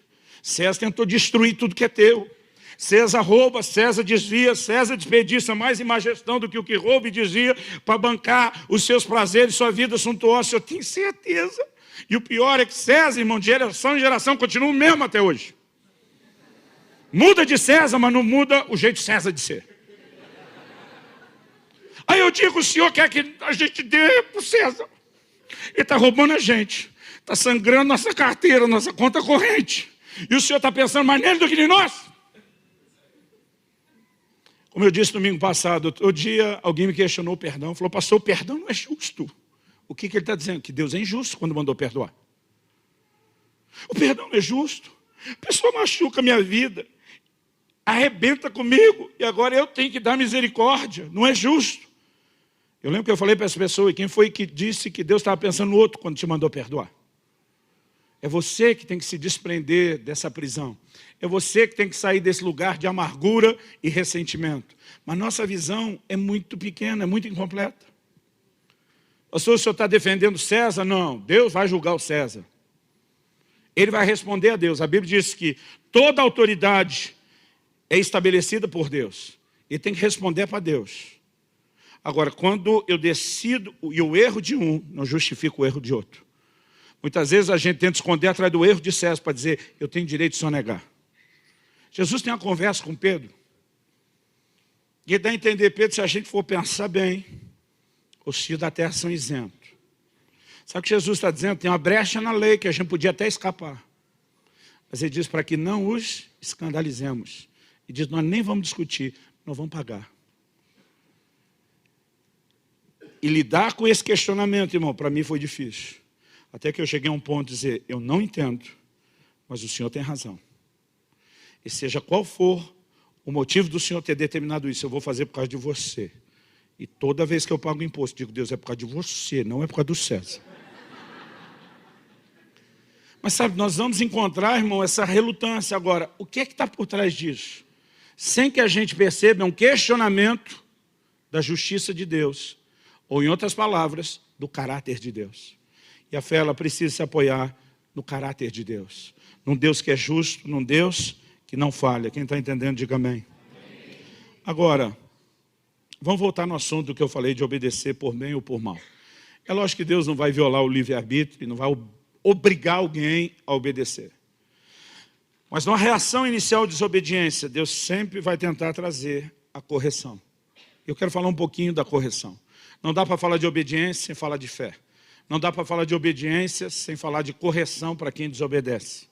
César tentou destruir tudo que é teu. César rouba, César desvia, César desperdiça mais em má gestão do que o que rouba e desvia para bancar os seus prazeres, sua vida suntuosa. Eu tenho certeza. E o pior é que César, irmão, de geração em geração, continua o mesmo até hoje. Muda de César, mas não muda o jeito de César de ser. Aí eu digo, o senhor quer que a gente dê para o César. Ele está roubando a gente. Está sangrando nossa carteira, nossa conta corrente. E o senhor está pensando mais nele do que em nós? Como eu disse domingo passado, outro dia alguém me questionou o perdão. Falou, pastor, o perdão não é justo. O que ele está dizendo? Que Deus é injusto quando mandou perdoar. O perdão não é justo. A pessoa machuca a minha vida, arrebenta comigo, e agora eu tenho que dar misericórdia. Não é justo. Eu lembro que eu falei para essa pessoa, e quem foi que disse que Deus estava pensando no outro quando te mandou perdoar? É você que tem que se desprender dessa prisão. É você que tem que sair desse lugar de amargura e ressentimento. Mas nossa visão é muito pequena, é muito incompleta. Pastor, o senhor está defendendo César? Não, Deus vai julgar o César. Ele vai responder a Deus. A Bíblia diz que toda autoridade é estabelecida por Deus. Ele tem que responder para Deus. Agora, quando eu decido, e o erro de um não justifica o erro de outro. Muitas vezes a gente tenta esconder atrás do erro de César para dizer, eu tenho direito de sonegar. Jesus tem uma conversa com Pedro. E ele dá a entender, Pedro, se a gente for pensar bem, os filhos da terra são isentos. Sabe o que Jesus está dizendo? Tem uma brecha na lei que a gente podia até escapar. Mas ele diz para que não os escandalizemos. E diz, nós nem vamos discutir, nós vamos pagar. E lidar com esse questionamento, irmão, para mim foi difícil. Até que eu cheguei a um ponto de dizer, eu não entendo, mas o Senhor tem razão. E seja qual for o motivo do Senhor ter determinado isso, eu vou fazer por causa de você. E toda vez que eu pago imposto, digo, Deus, é por causa de você, não é por causa do César. Mas sabe, nós vamos encontrar, irmão, essa relutância. Agora, o que é que está por trás disso? Sem que a gente perceba, é um questionamento da justiça de Deus. Ou, em outras palavras, do caráter de Deus. E a fé, ela precisa se apoiar no caráter de Deus. Num Deus que é justo, num Deus que não falha. Quem está entendendo, diga amém. Agora, vamos voltar no assunto que eu falei de obedecer por bem ou por mal. É lógico que Deus não vai violar o livre-arbítrio e não vai obrigar alguém a obedecer. Mas numa reação inicial de desobediência, Deus sempre vai tentar trazer a correção. Eu quero falar um pouquinho da correção. Não dá para falar de obediência sem falar de fé. Não dá para falar de obediência sem falar de correção para quem desobedece.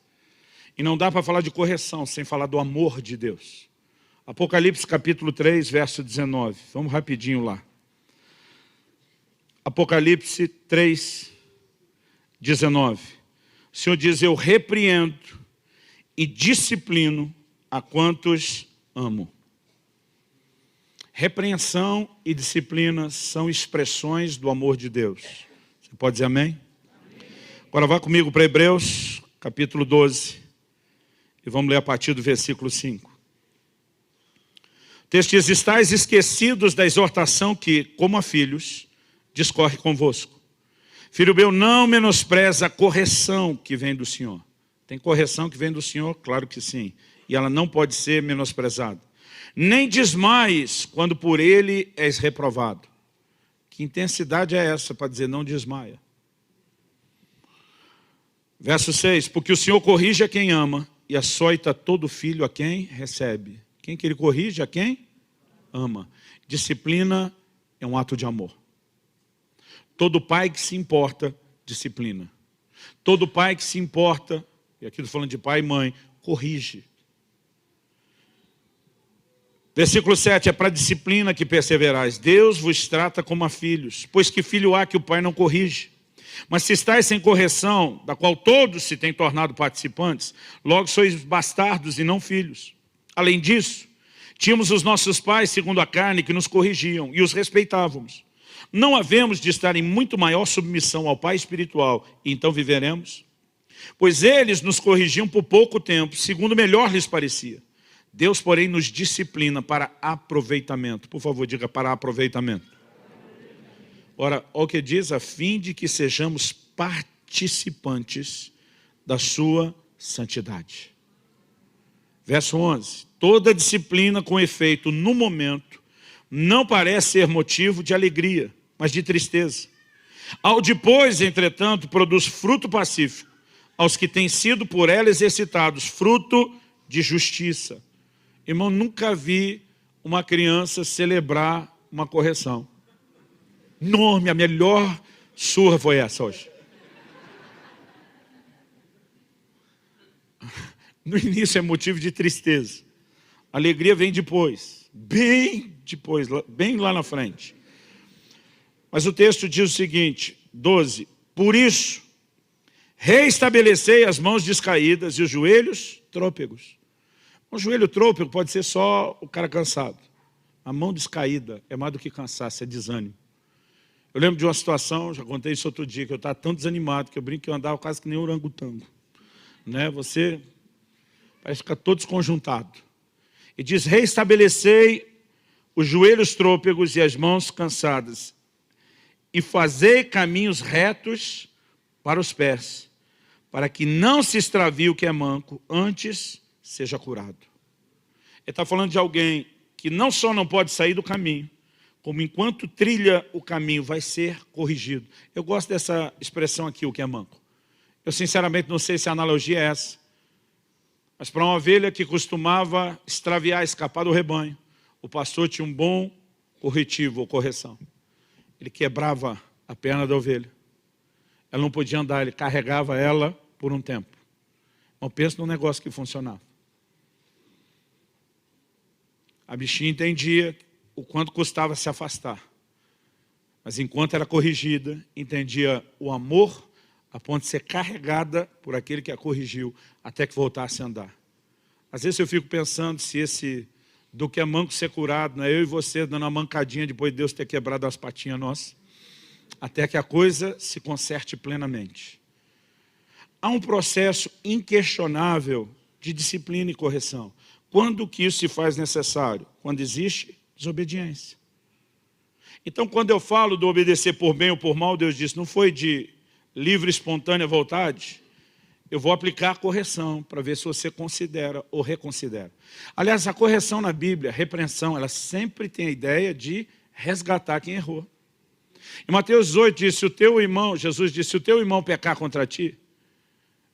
E não dá para falar de correção sem falar do amor de Deus. Apocalipse capítulo 3, verso 19. Vamos rapidinho lá. Apocalipse 3, 19. O Senhor diz, eu repreendo e disciplino a quantos amo. Repreensão e disciplina são expressões do amor de Deus. Você pode dizer amém? Amém. Agora vá comigo para Hebreus, capítulo 12. E vamos ler a partir do versículo 5. O texto diz, estais esquecidos da exortação que, como a filhos, discorre convosco. Filho meu, não menospreza a correção que vem do Senhor. Tem correção que vem do Senhor? Claro que sim. E ela não pode ser menosprezada. Nem desmaies quando por ele és reprovado. Que intensidade é essa para dizer não desmaia? Verso 6. Porque o Senhor corrige a quem ama e açoita todo filho a quem recebe. Quem que ele corrige? A quem? Ama. Disciplina é um ato de amor. Todo pai que se importa, disciplina. Todo pai que se importa, e aqui estou falando de pai e mãe, corrige. Versículo 7, é para a disciplina que perseverais. Deus vos trata como a filhos, pois que filho há que o pai não corrige? Mas se estáis sem correção, da qual todos se têm tornado participantes, logo sois bastardos e não filhos. Além disso, tínhamos os nossos pais, segundo a carne, que nos corrigiam e os respeitávamos. Não havemos de estar em muito maior submissão ao Pai espiritual, e então viveremos? Pois eles nos corrigiam por pouco tempo, segundo melhor lhes parecia. Deus, porém, nos disciplina para aproveitamento. Por favor, diga para aproveitamento. Ora, o que diz, a fim de que sejamos participantes da sua santidade. Verso 11. Toda disciplina com efeito no momento não parece ser motivo de alegria, mas de tristeza. Ao depois, entretanto, produz fruto pacífico aos que têm sido por ela exercitados, fruto de justiça. Irmão, nunca vi uma criança celebrar uma correção. Enorme, a melhor surra foi essa hoje. No início é motivo de tristeza. A alegria vem depois, bem lá na frente. Mas o texto diz o seguinte, 12. Por isso, reestabelecei as mãos descaídas e os joelhos trôpegos. Um joelho trôpego pode ser só o cara cansado. A mão descaída é mais do que cansaço, é desânimo. Eu lembro de uma situação, já contei isso outro dia, que eu estava tão desanimado, que eu brinco que eu andava quase que nem orangotango. Né? Você parece ficar todo desconjuntado. E diz, reestabelecei os joelhos trôpegos e as mãos cansadas, e fazei caminhos retos para os pés, para que não se extravie o que é manco, antes seja curado. Ele está falando de alguém que não só não pode sair do caminho, como enquanto trilha o caminho vai ser corrigido. Eu gosto dessa expressão aqui, o que é manco. Eu sinceramente não sei se a analogia é essa, mas para uma ovelha que costumava extraviar, escapar do rebanho, o pastor tinha um bom corretivo ou correção. Ele quebrava a perna da ovelha. Ela não podia andar, ele carregava ela por um tempo. Mas pensa num negócio que funcionava. A bichinha entendia o quanto custava se afastar. Mas enquanto era corrigida, entendia o amor a ponto de ser carregada por aquele que a corrigiu até que voltasse a andar. Às vezes eu fico pensando se esse do que é manco ser curado, não é eu e você dando uma mancadinha depois de Deus ter quebrado as patinhas nossas, até que a coisa se conserte plenamente. Há um processo inquestionável de disciplina e correção. Quando que isso se faz necessário? Quando existe desobediência. Então, quando eu falo do obedecer por bem ou por mal, Deus disse, não foi de livre e espontânea vontade, eu vou aplicar a correção para ver se você considera ou reconsidera. Aliás, a correção na Bíblia, a repreensão, ela sempre tem a ideia de resgatar quem errou. Em Mateus 18 diz, se o teu irmão, Jesus disse, se o teu irmão pecar contra ti,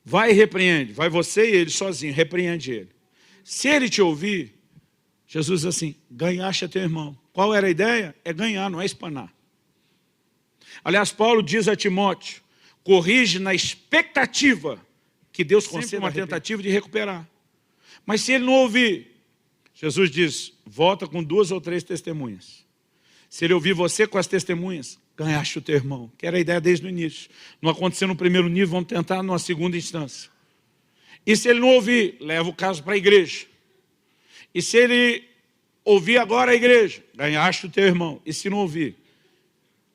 vai e repreende, vai você e ele sozinho, repreende ele. Se ele te ouvir, Jesus diz assim, ganhaste a teu irmão. Qual era a ideia? É ganhar, não é espanar. Aliás, Paulo diz a Timóteo, corrige na expectativa que Deus conceda uma tentativa de recuperar. Mas se ele não ouvir, Jesus diz, volta com 2 ou 3 testemunhas. Se ele ouvir você com as testemunhas, ganhaste o teu irmão, que era a ideia desde o início. Não aconteceu no primeiro nível, vamos tentar numa segunda instância. E se ele não ouvir, leva o caso para a igreja. E se ele ouvir agora a igreja, ganhaste o teu irmão. E se não ouvir,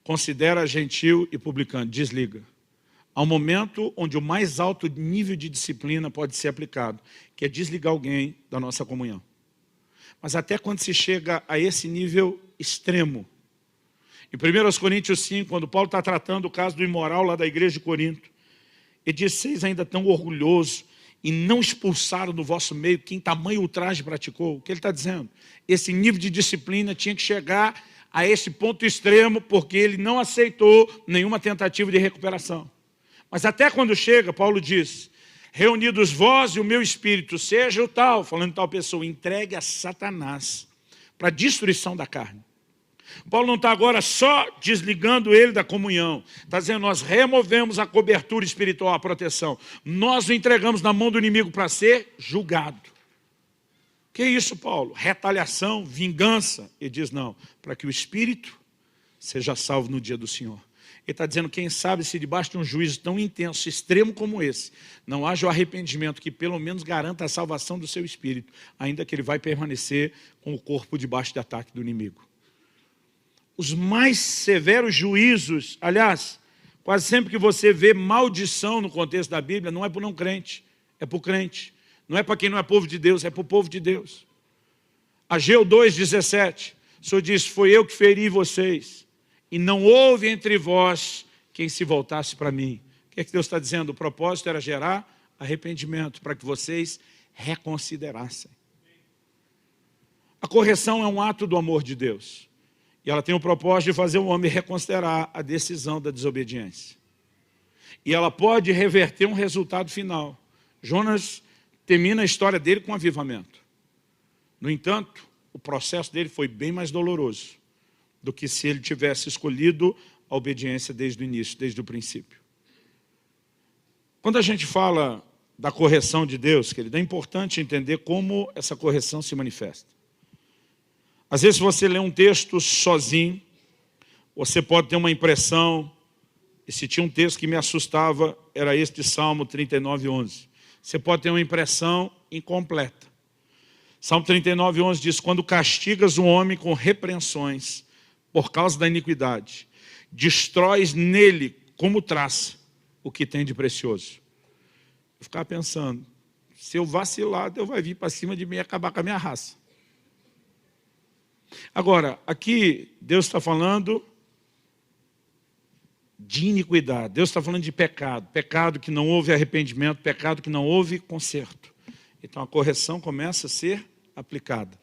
considera gentil e publicano, desliga. Há um momento onde o mais alto nível de disciplina pode ser aplicado, que é desligar alguém da nossa comunhão. Mas até quando se chega a esse nível extremo, em 1 Coríntios 5, quando Paulo está tratando o caso do imoral lá da igreja de Corinto, ele diz, vocês ainda tão orgulhosos e não expulsaram do vosso meio quem tamanho ultraje praticou. O que ele está dizendo? Esse nível de disciplina tinha que chegar a esse ponto extremo, porque ele não aceitou nenhuma tentativa de recuperação. Mas até quando chega, Paulo diz, reunidos vós e o meu espírito, seja o tal, falando de tal pessoa, entregue a Satanás para a destruição da carne. Paulo não está agora só desligando ele da comunhão. Está dizendo, nós removemos a cobertura espiritual, a proteção. Nós o entregamos na mão do inimigo para ser julgado. Que é isso, Paulo? Retaliação, vingança? Ele diz, não, para que o espírito seja salvo no dia do Senhor. Ele está dizendo, quem sabe se debaixo de um juízo tão intenso, extremo como esse, não haja o arrependimento que pelo menos garanta a salvação do seu espírito, ainda que ele vai permanecer com o corpo debaixo de ataque do inimigo. os mais severos juízos, aliás, quase sempre que você vê maldição no contexto da Bíblia, não é para o não crente, é para o crente. Não é para quem não é povo de Deus, é para o povo de Deus. Ageu 2,17, o Senhor diz, foi eu que feri vocês, e não houve entre vós quem se voltasse para mim. O que é que Deus está dizendo? O propósito era gerar arrependimento, para que vocês reconsiderassem. A correção é um ato do amor de Deus. E ela tem o propósito de fazer o homem reconsiderar a decisão da desobediência. E ela pode reverter um resultado final. Jonas termina a história dele com avivamento. No entanto, o processo dele foi bem mais doloroso do que se ele tivesse escolhido a obediência desde o início, desde o princípio. Quando a gente fala da correção de Deus, querido, é importante entender como essa correção se manifesta. Às vezes você lê um texto sozinho, você pode ter uma impressão, e se tinha um texto que me assustava, era este Salmo 39:11. Você pode ter uma impressão incompleta. Salmo 39:11 diz, quando castigas o homem com repreensões por causa da iniquidade, destróis nele como traça o que tem de precioso. Eu ficava pensando, se eu vacilar, Deus vai vir para cima de mim e acabar com a minha raça. Agora, aqui Deus está falando de iniquidade, Deus está falando de pecado, pecado que não houve arrependimento, pecado que não houve conserto. Então a correção começa a ser aplicada.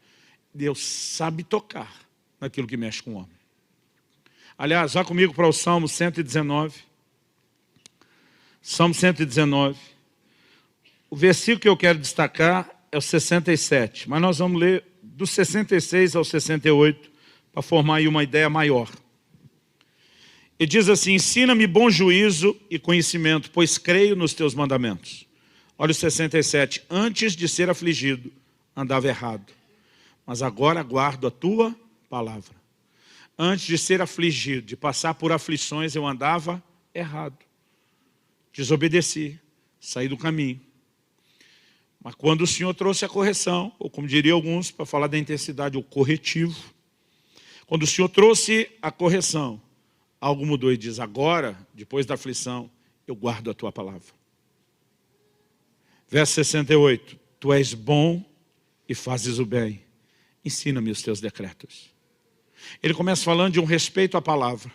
Deus sabe tocar naquilo que mexe com o homem. Aliás, vá comigo para o Salmo 119. Salmo 119. O versículo que eu quero destacar é o 67, mas nós vamos ler do 66 ao 68, para formar aí uma ideia maior. Ele diz assim, ensina-me bom juízo e conhecimento, pois creio nos teus mandamentos. Olha o 67, antes de ser afligido, andava errado, mas agora guardo a tua palavra. Antes de ser afligido, de passar por aflições, eu andava errado. Desobedeci, saí do caminho. Mas quando o Senhor trouxe a correção, ou como diriam alguns, para falar da intensidade, o corretivo, quando o Senhor trouxe a correção, algo mudou e diz, agora, depois da aflição, eu guardo a tua palavra. Verso 68, tu és bom e fazes o bem, ensina-me os teus decretos. Ele começa falando de um respeito à palavra.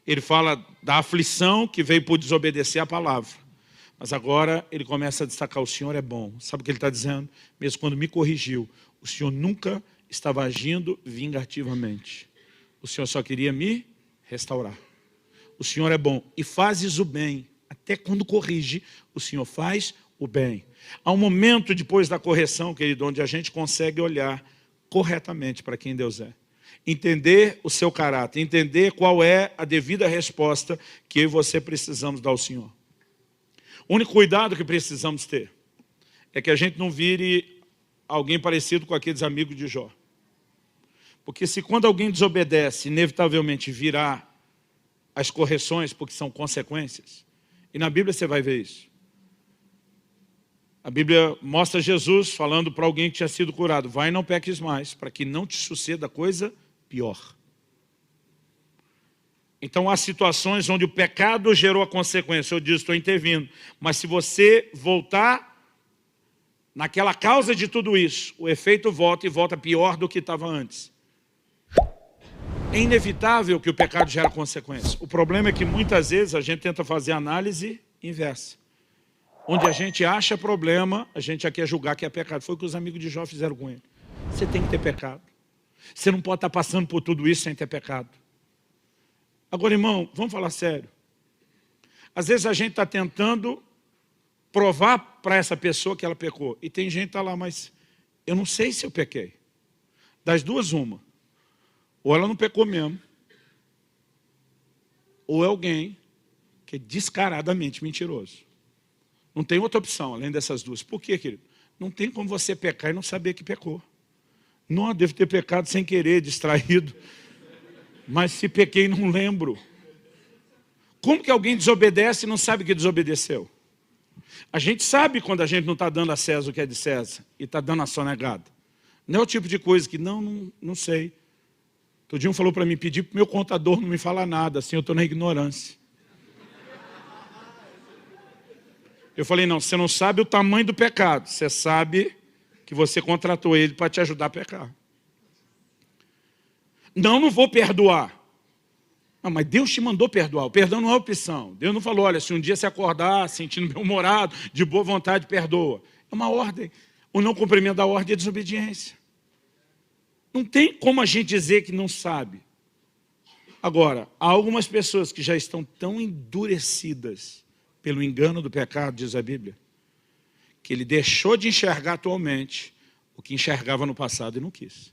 Ele fala da aflição que veio por desobedecer a palavra. Mas agora ele começa a destacar, o Senhor é bom. Sabe o que ele está dizendo? Mesmo quando me corrigiu, o Senhor nunca estava agindo vingativamente. O Senhor só queria me restaurar. O Senhor é bom e fazes o bem. Até quando corrige, o Senhor faz o bem. Há um momento depois da correção, querido, onde a gente consegue olhar corretamente para quem Deus é. Entender o seu caráter, entender qual é a devida resposta que eu e você precisamos dar ao Senhor. O único cuidado que precisamos ter é que a gente não vire alguém parecido com aqueles amigos de Jó. Porque se quando alguém desobedece, inevitavelmente virá as correções, porque são consequências, e na Bíblia você vai ver isso. A Bíblia mostra Jesus falando para alguém que tinha sido curado, vai e não peques mais, para que não te suceda coisa pior. Então há situações onde o pecado gerou a consequência. Eu disse, estou intervindo. Mas se você voltar naquela causa de tudo isso, o efeito volta e volta pior do que estava antes. É inevitável que o pecado gere consequência. O problema é que muitas vezes a gente tenta fazer análise inversa. Onde a gente acha problema, a gente já quer julgar que é pecado. Foi o que os amigos de Jó fizeram com ele. Você tem que ter pecado. Você não pode estar passando por tudo isso sem ter pecado. Agora, irmão, vamos falar sério. Às vezes a gente está tentando provar para essa pessoa que ela pecou. E tem gente que está lá, mas eu não sei se eu pequei. Das duas, uma. Ou ela não pecou mesmo, ou é alguém que é descaradamente mentiroso. Não tem outra opção, além dessas duas. Por quê, querido? Não tem como você pecar e não saber que pecou. Não, devo ter pecado sem querer, distraído. Mas se pequei, não lembro. Como que alguém desobedece e não sabe que desobedeceu? A gente sabe quando a gente não está dando a César o que é de César e está dando a sonegada. Não é o tipo de coisa que, não sei. Outro dia um falou para mim, pedir para o meu contador não me falar nada, assim eu estou na ignorância. Eu falei, não, você não sabe o tamanho do pecado, você sabe que você contratou ele para te ajudar a pecar. Não, não vou perdoar. Não, mas Deus te mandou perdoar, o perdão não é opção. Deus não falou, olha, se um dia você acordar sentindo bem-humorado, de boa vontade, perdoa. É uma ordem. O não cumprimento da ordem é desobediência. Não tem como a gente dizer que não sabe. Agora, há algumas pessoas que já estão tão endurecidas pelo engano do pecado, diz a Bíblia, que ele deixou de enxergar atualmente o que enxergava no passado e não quis.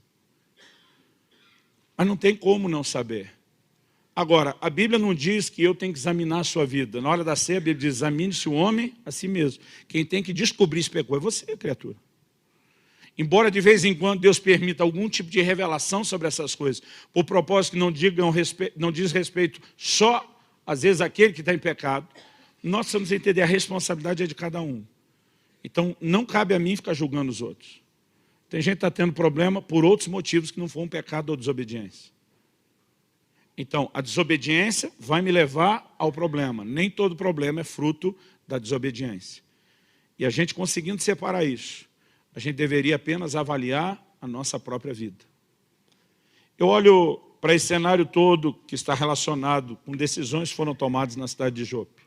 Mas não tem como não saber. Agora, a Bíblia não diz que eu tenho que examinar a sua vida. Na hora da ceia, a Bíblia diz, examine-se o homem a si mesmo. Quem tem que descobrir se pecou é você, criatura. Embora de vez em quando Deus permita algum tipo de revelação sobre essas coisas, por propósito que não diz respeito só, às vezes, àquele que está em pecado, nós precisamos entender a responsabilidade é de cada um. Então, não cabe a mim ficar julgando os outros. Tem gente que está tendo problema por outros motivos que não foram pecado ou desobediência. Então, a desobediência vai me levar ao problema. Nem todo problema é fruto da desobediência. E a gente conseguindo separar isso, a gente deveria apenas avaliar a nossa própria vida. Eu olho para esse cenário todo que está relacionado com decisões que foram tomadas na cidade de Jope.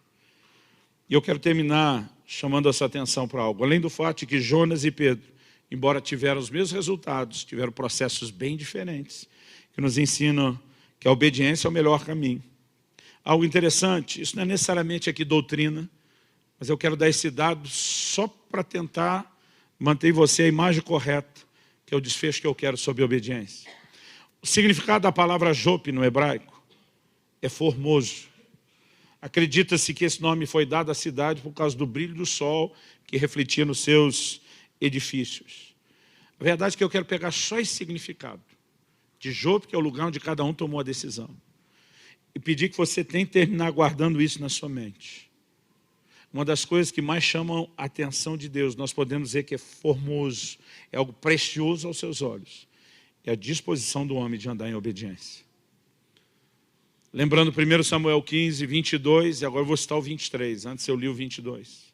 E eu quero terminar chamando a sua atenção para algo. Além do fato de que Jonas e Pedro, embora tiveram os mesmos resultados, tiveram processos bem diferentes, que nos ensinam que a obediência é o melhor caminho. Algo interessante, isso não é necessariamente aqui doutrina, mas eu quero dar esse dado só para tentar manter em você a imagem correta, que é o desfecho que eu quero sobre a obediência. O significado da palavra Jope no hebraico é formoso. Acredita-se que esse nome foi dado à cidade por causa do brilho do sol que refletia nos seus edifícios. A verdade é que eu quero pegar só esse significado de Jope, que é o lugar onde cada um tomou a decisão, e pedir que você tente terminar guardando isso na sua mente. Uma das coisas que mais chamam a atenção de Deus, nós podemos dizer que é formoso, é algo precioso aos seus olhos, é a disposição do homem de andar em obediência. Lembrando 1 Samuel 15, 22, e agora eu vou citar o 23, antes eu li o 22.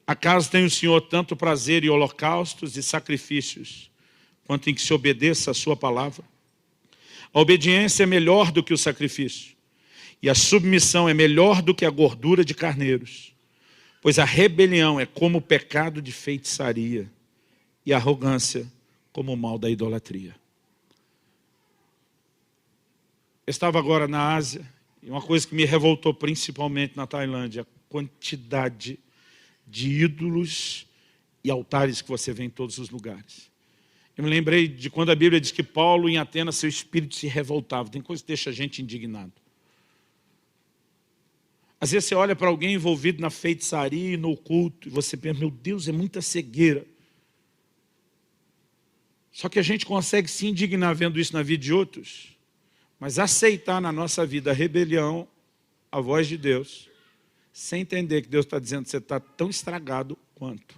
Acaso tem o Senhor tanto prazer em holocaustos e sacrifícios, quanto em que se obedeça a sua palavra? A obediência é melhor do que o sacrifício, e a submissão é melhor do que a gordura de carneiros, pois a rebelião é como o pecado de feitiçaria, e a arrogância como o mal da idolatria. Eu estava agora na Ásia, e uma coisa que me revoltou principalmente na Tailândia, a quantidade de ídolos e altares que você vê em todos os lugares. Eu me lembrei de quando a Bíblia diz que Paulo, em Atenas, seu espírito se revoltava. Tem coisa que deixa a gente indignado. Às vezes você olha para alguém envolvido na feitiçaria e no oculto, e você pensa, meu Deus, é muita cegueira. Só que a gente consegue se indignar vendo isso na vida de outros, mas aceitar na nossa vida a rebelião, a voz de Deus, sem entender que Deus está dizendo que você está tão estragado quanto.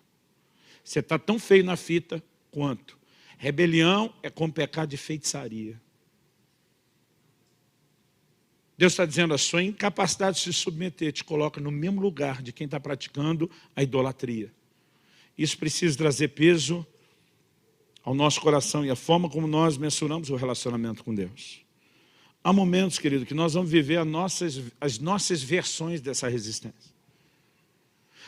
Você está tão feio na fita quanto. Rebelião é como pecado de feitiçaria. Deus está dizendo, a sua incapacidade de se submeter te coloca no mesmo lugar de quem está praticando a idolatria. Isso precisa trazer peso ao nosso coração e a forma como nós mensuramos o relacionamento com Deus. Há momentos, querido, que nós vamos viver as nossas versões dessa resistência.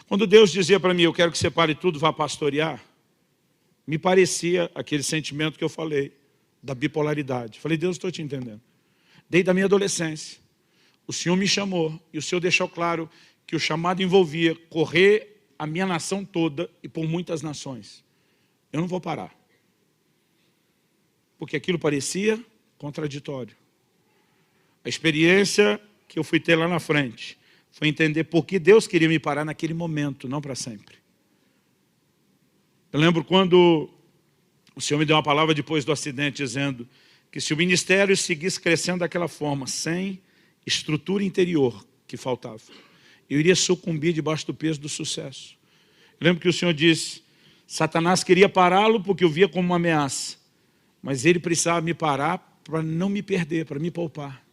Quando Deus dizia para mim, eu quero que você pare tudo, vá pastorear, me parecia aquele sentimento que eu falei, da bipolaridade. Falei, Deus, estou te entendendo. Desde a minha adolescência, o Senhor me chamou, e o Senhor deixou claro que o chamado envolvia correr a minha nação toda e por muitas nações. Eu não vou parar. Porque aquilo parecia contraditório. A experiência que eu fui ter lá na frente foi entender por que Deus queria me parar naquele momento, não para sempre. Eu lembro quando o Senhor me deu uma palavra depois do acidente, dizendo que se o ministério seguisse crescendo daquela forma, sem estrutura interior que faltava, eu iria sucumbir debaixo do peso do sucesso. Eu lembro que o Senhor disse, Satanás queria pará-lo porque o via como uma ameaça, mas ele precisava me parar para não me perder, para me poupar.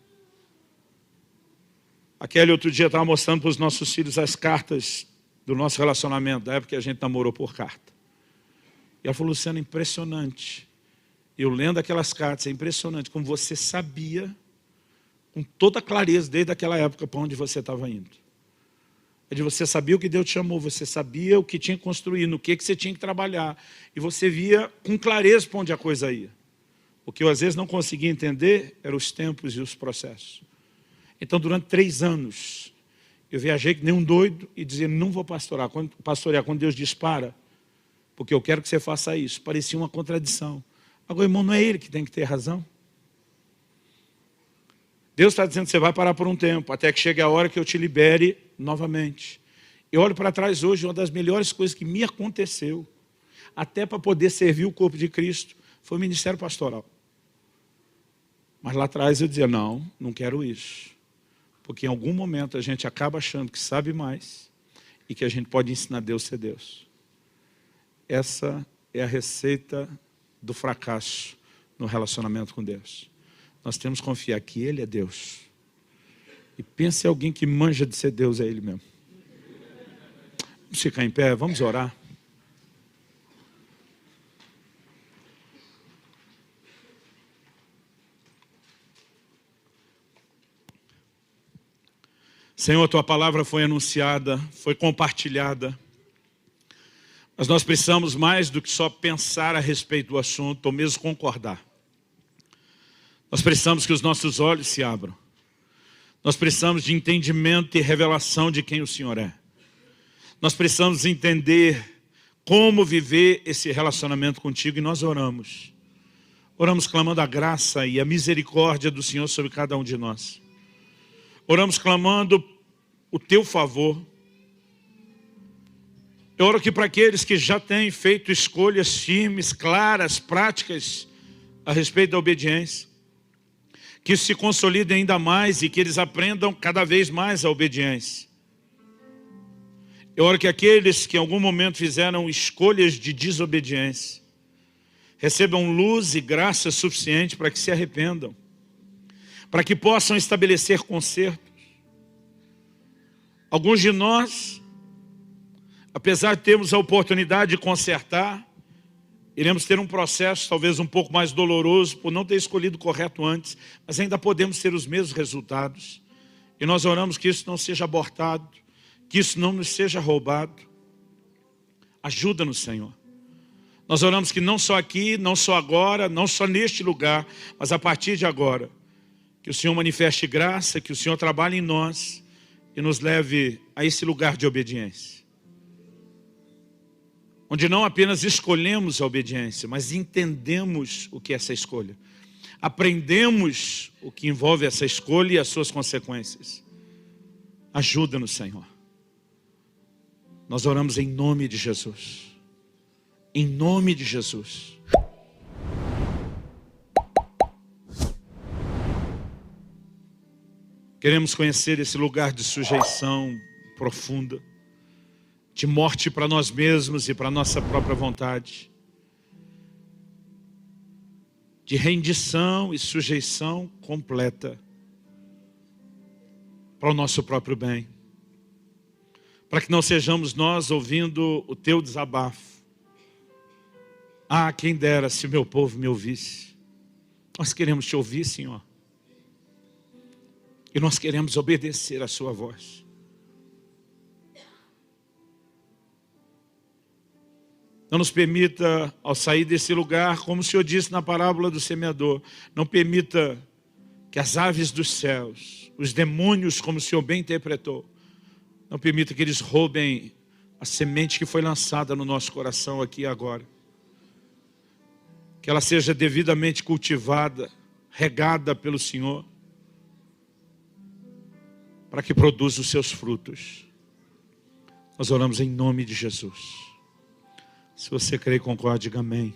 A Kelly outro dia estava mostrando para os nossos filhos as cartas do nosso relacionamento, da época que a gente namorou por carta. E ela falou, Luciano, impressionante. Eu lendo aquelas cartas, é impressionante como você sabia, com toda clareza, desde aquela época para onde você estava indo. Você sabia o que Deus te chamou, você sabia o que tinha que construir, no que você tinha que trabalhar. E você via com clareza para onde a coisa ia. O que eu às vezes não conseguia entender eram os tempos e os processos. Então, durante 3 anos, eu viajei que nem um doido e dizia, não vou pastorear. Quando Deus diz, para, porque eu quero que você faça isso. Parecia uma contradição. Agora, irmão, não é ele que tem que ter razão? Deus está dizendo que você vai parar por um tempo, até que chegue a hora que eu te libere novamente. Eu olho para trás hoje, uma das melhores coisas que me aconteceu, até para poder servir o corpo de Cristo, foi o ministério pastoral. Mas lá atrás eu dizia, não quero isso. Porque em algum momento a gente acaba achando que sabe mais e que a gente pode ensinar Deus a ser Deus. Essa é a receita do fracasso no relacionamento com Deus. Nós temos que confiar que Ele é Deus. E pense em alguém que manja de ser Deus, é Ele mesmo. Vamos ficar em pé, vamos orar. Senhor, Tua palavra foi anunciada, foi compartilhada. Mas nós precisamos mais do que só pensar a respeito do assunto, ou mesmo concordar. Nós precisamos que os nossos olhos se abram. Nós precisamos de entendimento e revelação de quem o Senhor é. Nós precisamos entender como viver esse relacionamento contigo e nós oramos. Oramos clamando a graça e a misericórdia do Senhor sobre cada um de nós. Oramos clamando o Teu favor. Eu oro que para aqueles que já têm feito escolhas firmes, claras, práticas a respeito da obediência, que isso se consolide ainda mais e que eles aprendam cada vez mais a obediência. Eu oro que aqueles que em algum momento fizeram escolhas de desobediência, recebam luz e graça suficiente para que se arrependam, para que possam estabelecer consertos. Alguns de nós, apesar de termos a oportunidade de consertar, iremos ter um processo talvez um pouco mais doloroso por não ter escolhido o correto antes, mas ainda podemos ter os mesmos resultados. E nós oramos que isso não seja abortado, que isso não nos seja roubado. Ajuda-nos, Senhor. Nós oramos que não só aqui, não só agora, não só neste lugar, mas a partir de agora, que o Senhor manifeste graça, que o Senhor trabalhe em nós e nos leve a esse lugar de obediência. Onde não apenas escolhemos a obediência, mas entendemos o que é essa escolha. Aprendemos o que envolve essa escolha e as suas consequências. Ajuda-nos, Senhor. Nós oramos em nome de Jesus. Em nome de Jesus. Queremos conhecer esse lugar de sujeição profunda, de morte para nós mesmos e para a nossa própria vontade, de rendição e sujeição completa para o nosso próprio bem, para que não sejamos nós ouvindo o Teu desabafo. Ah, quem dera se o meu povo me ouvisse. Nós queremos Te ouvir, Senhor, e nós queremos obedecer a Sua voz. Não nos permita, ao sair desse lugar, como o Senhor disse na parábola do semeador, não permita que as aves dos céus, os demônios, como o Senhor bem interpretou, não permita que eles roubem a semente que foi lançada no nosso coração aqui e agora. Que ela seja devidamente cultivada, regada pelo Senhor, para que produza os seus frutos. Nós oramos em nome de Jesus. Se você crê e concorda, diga amém.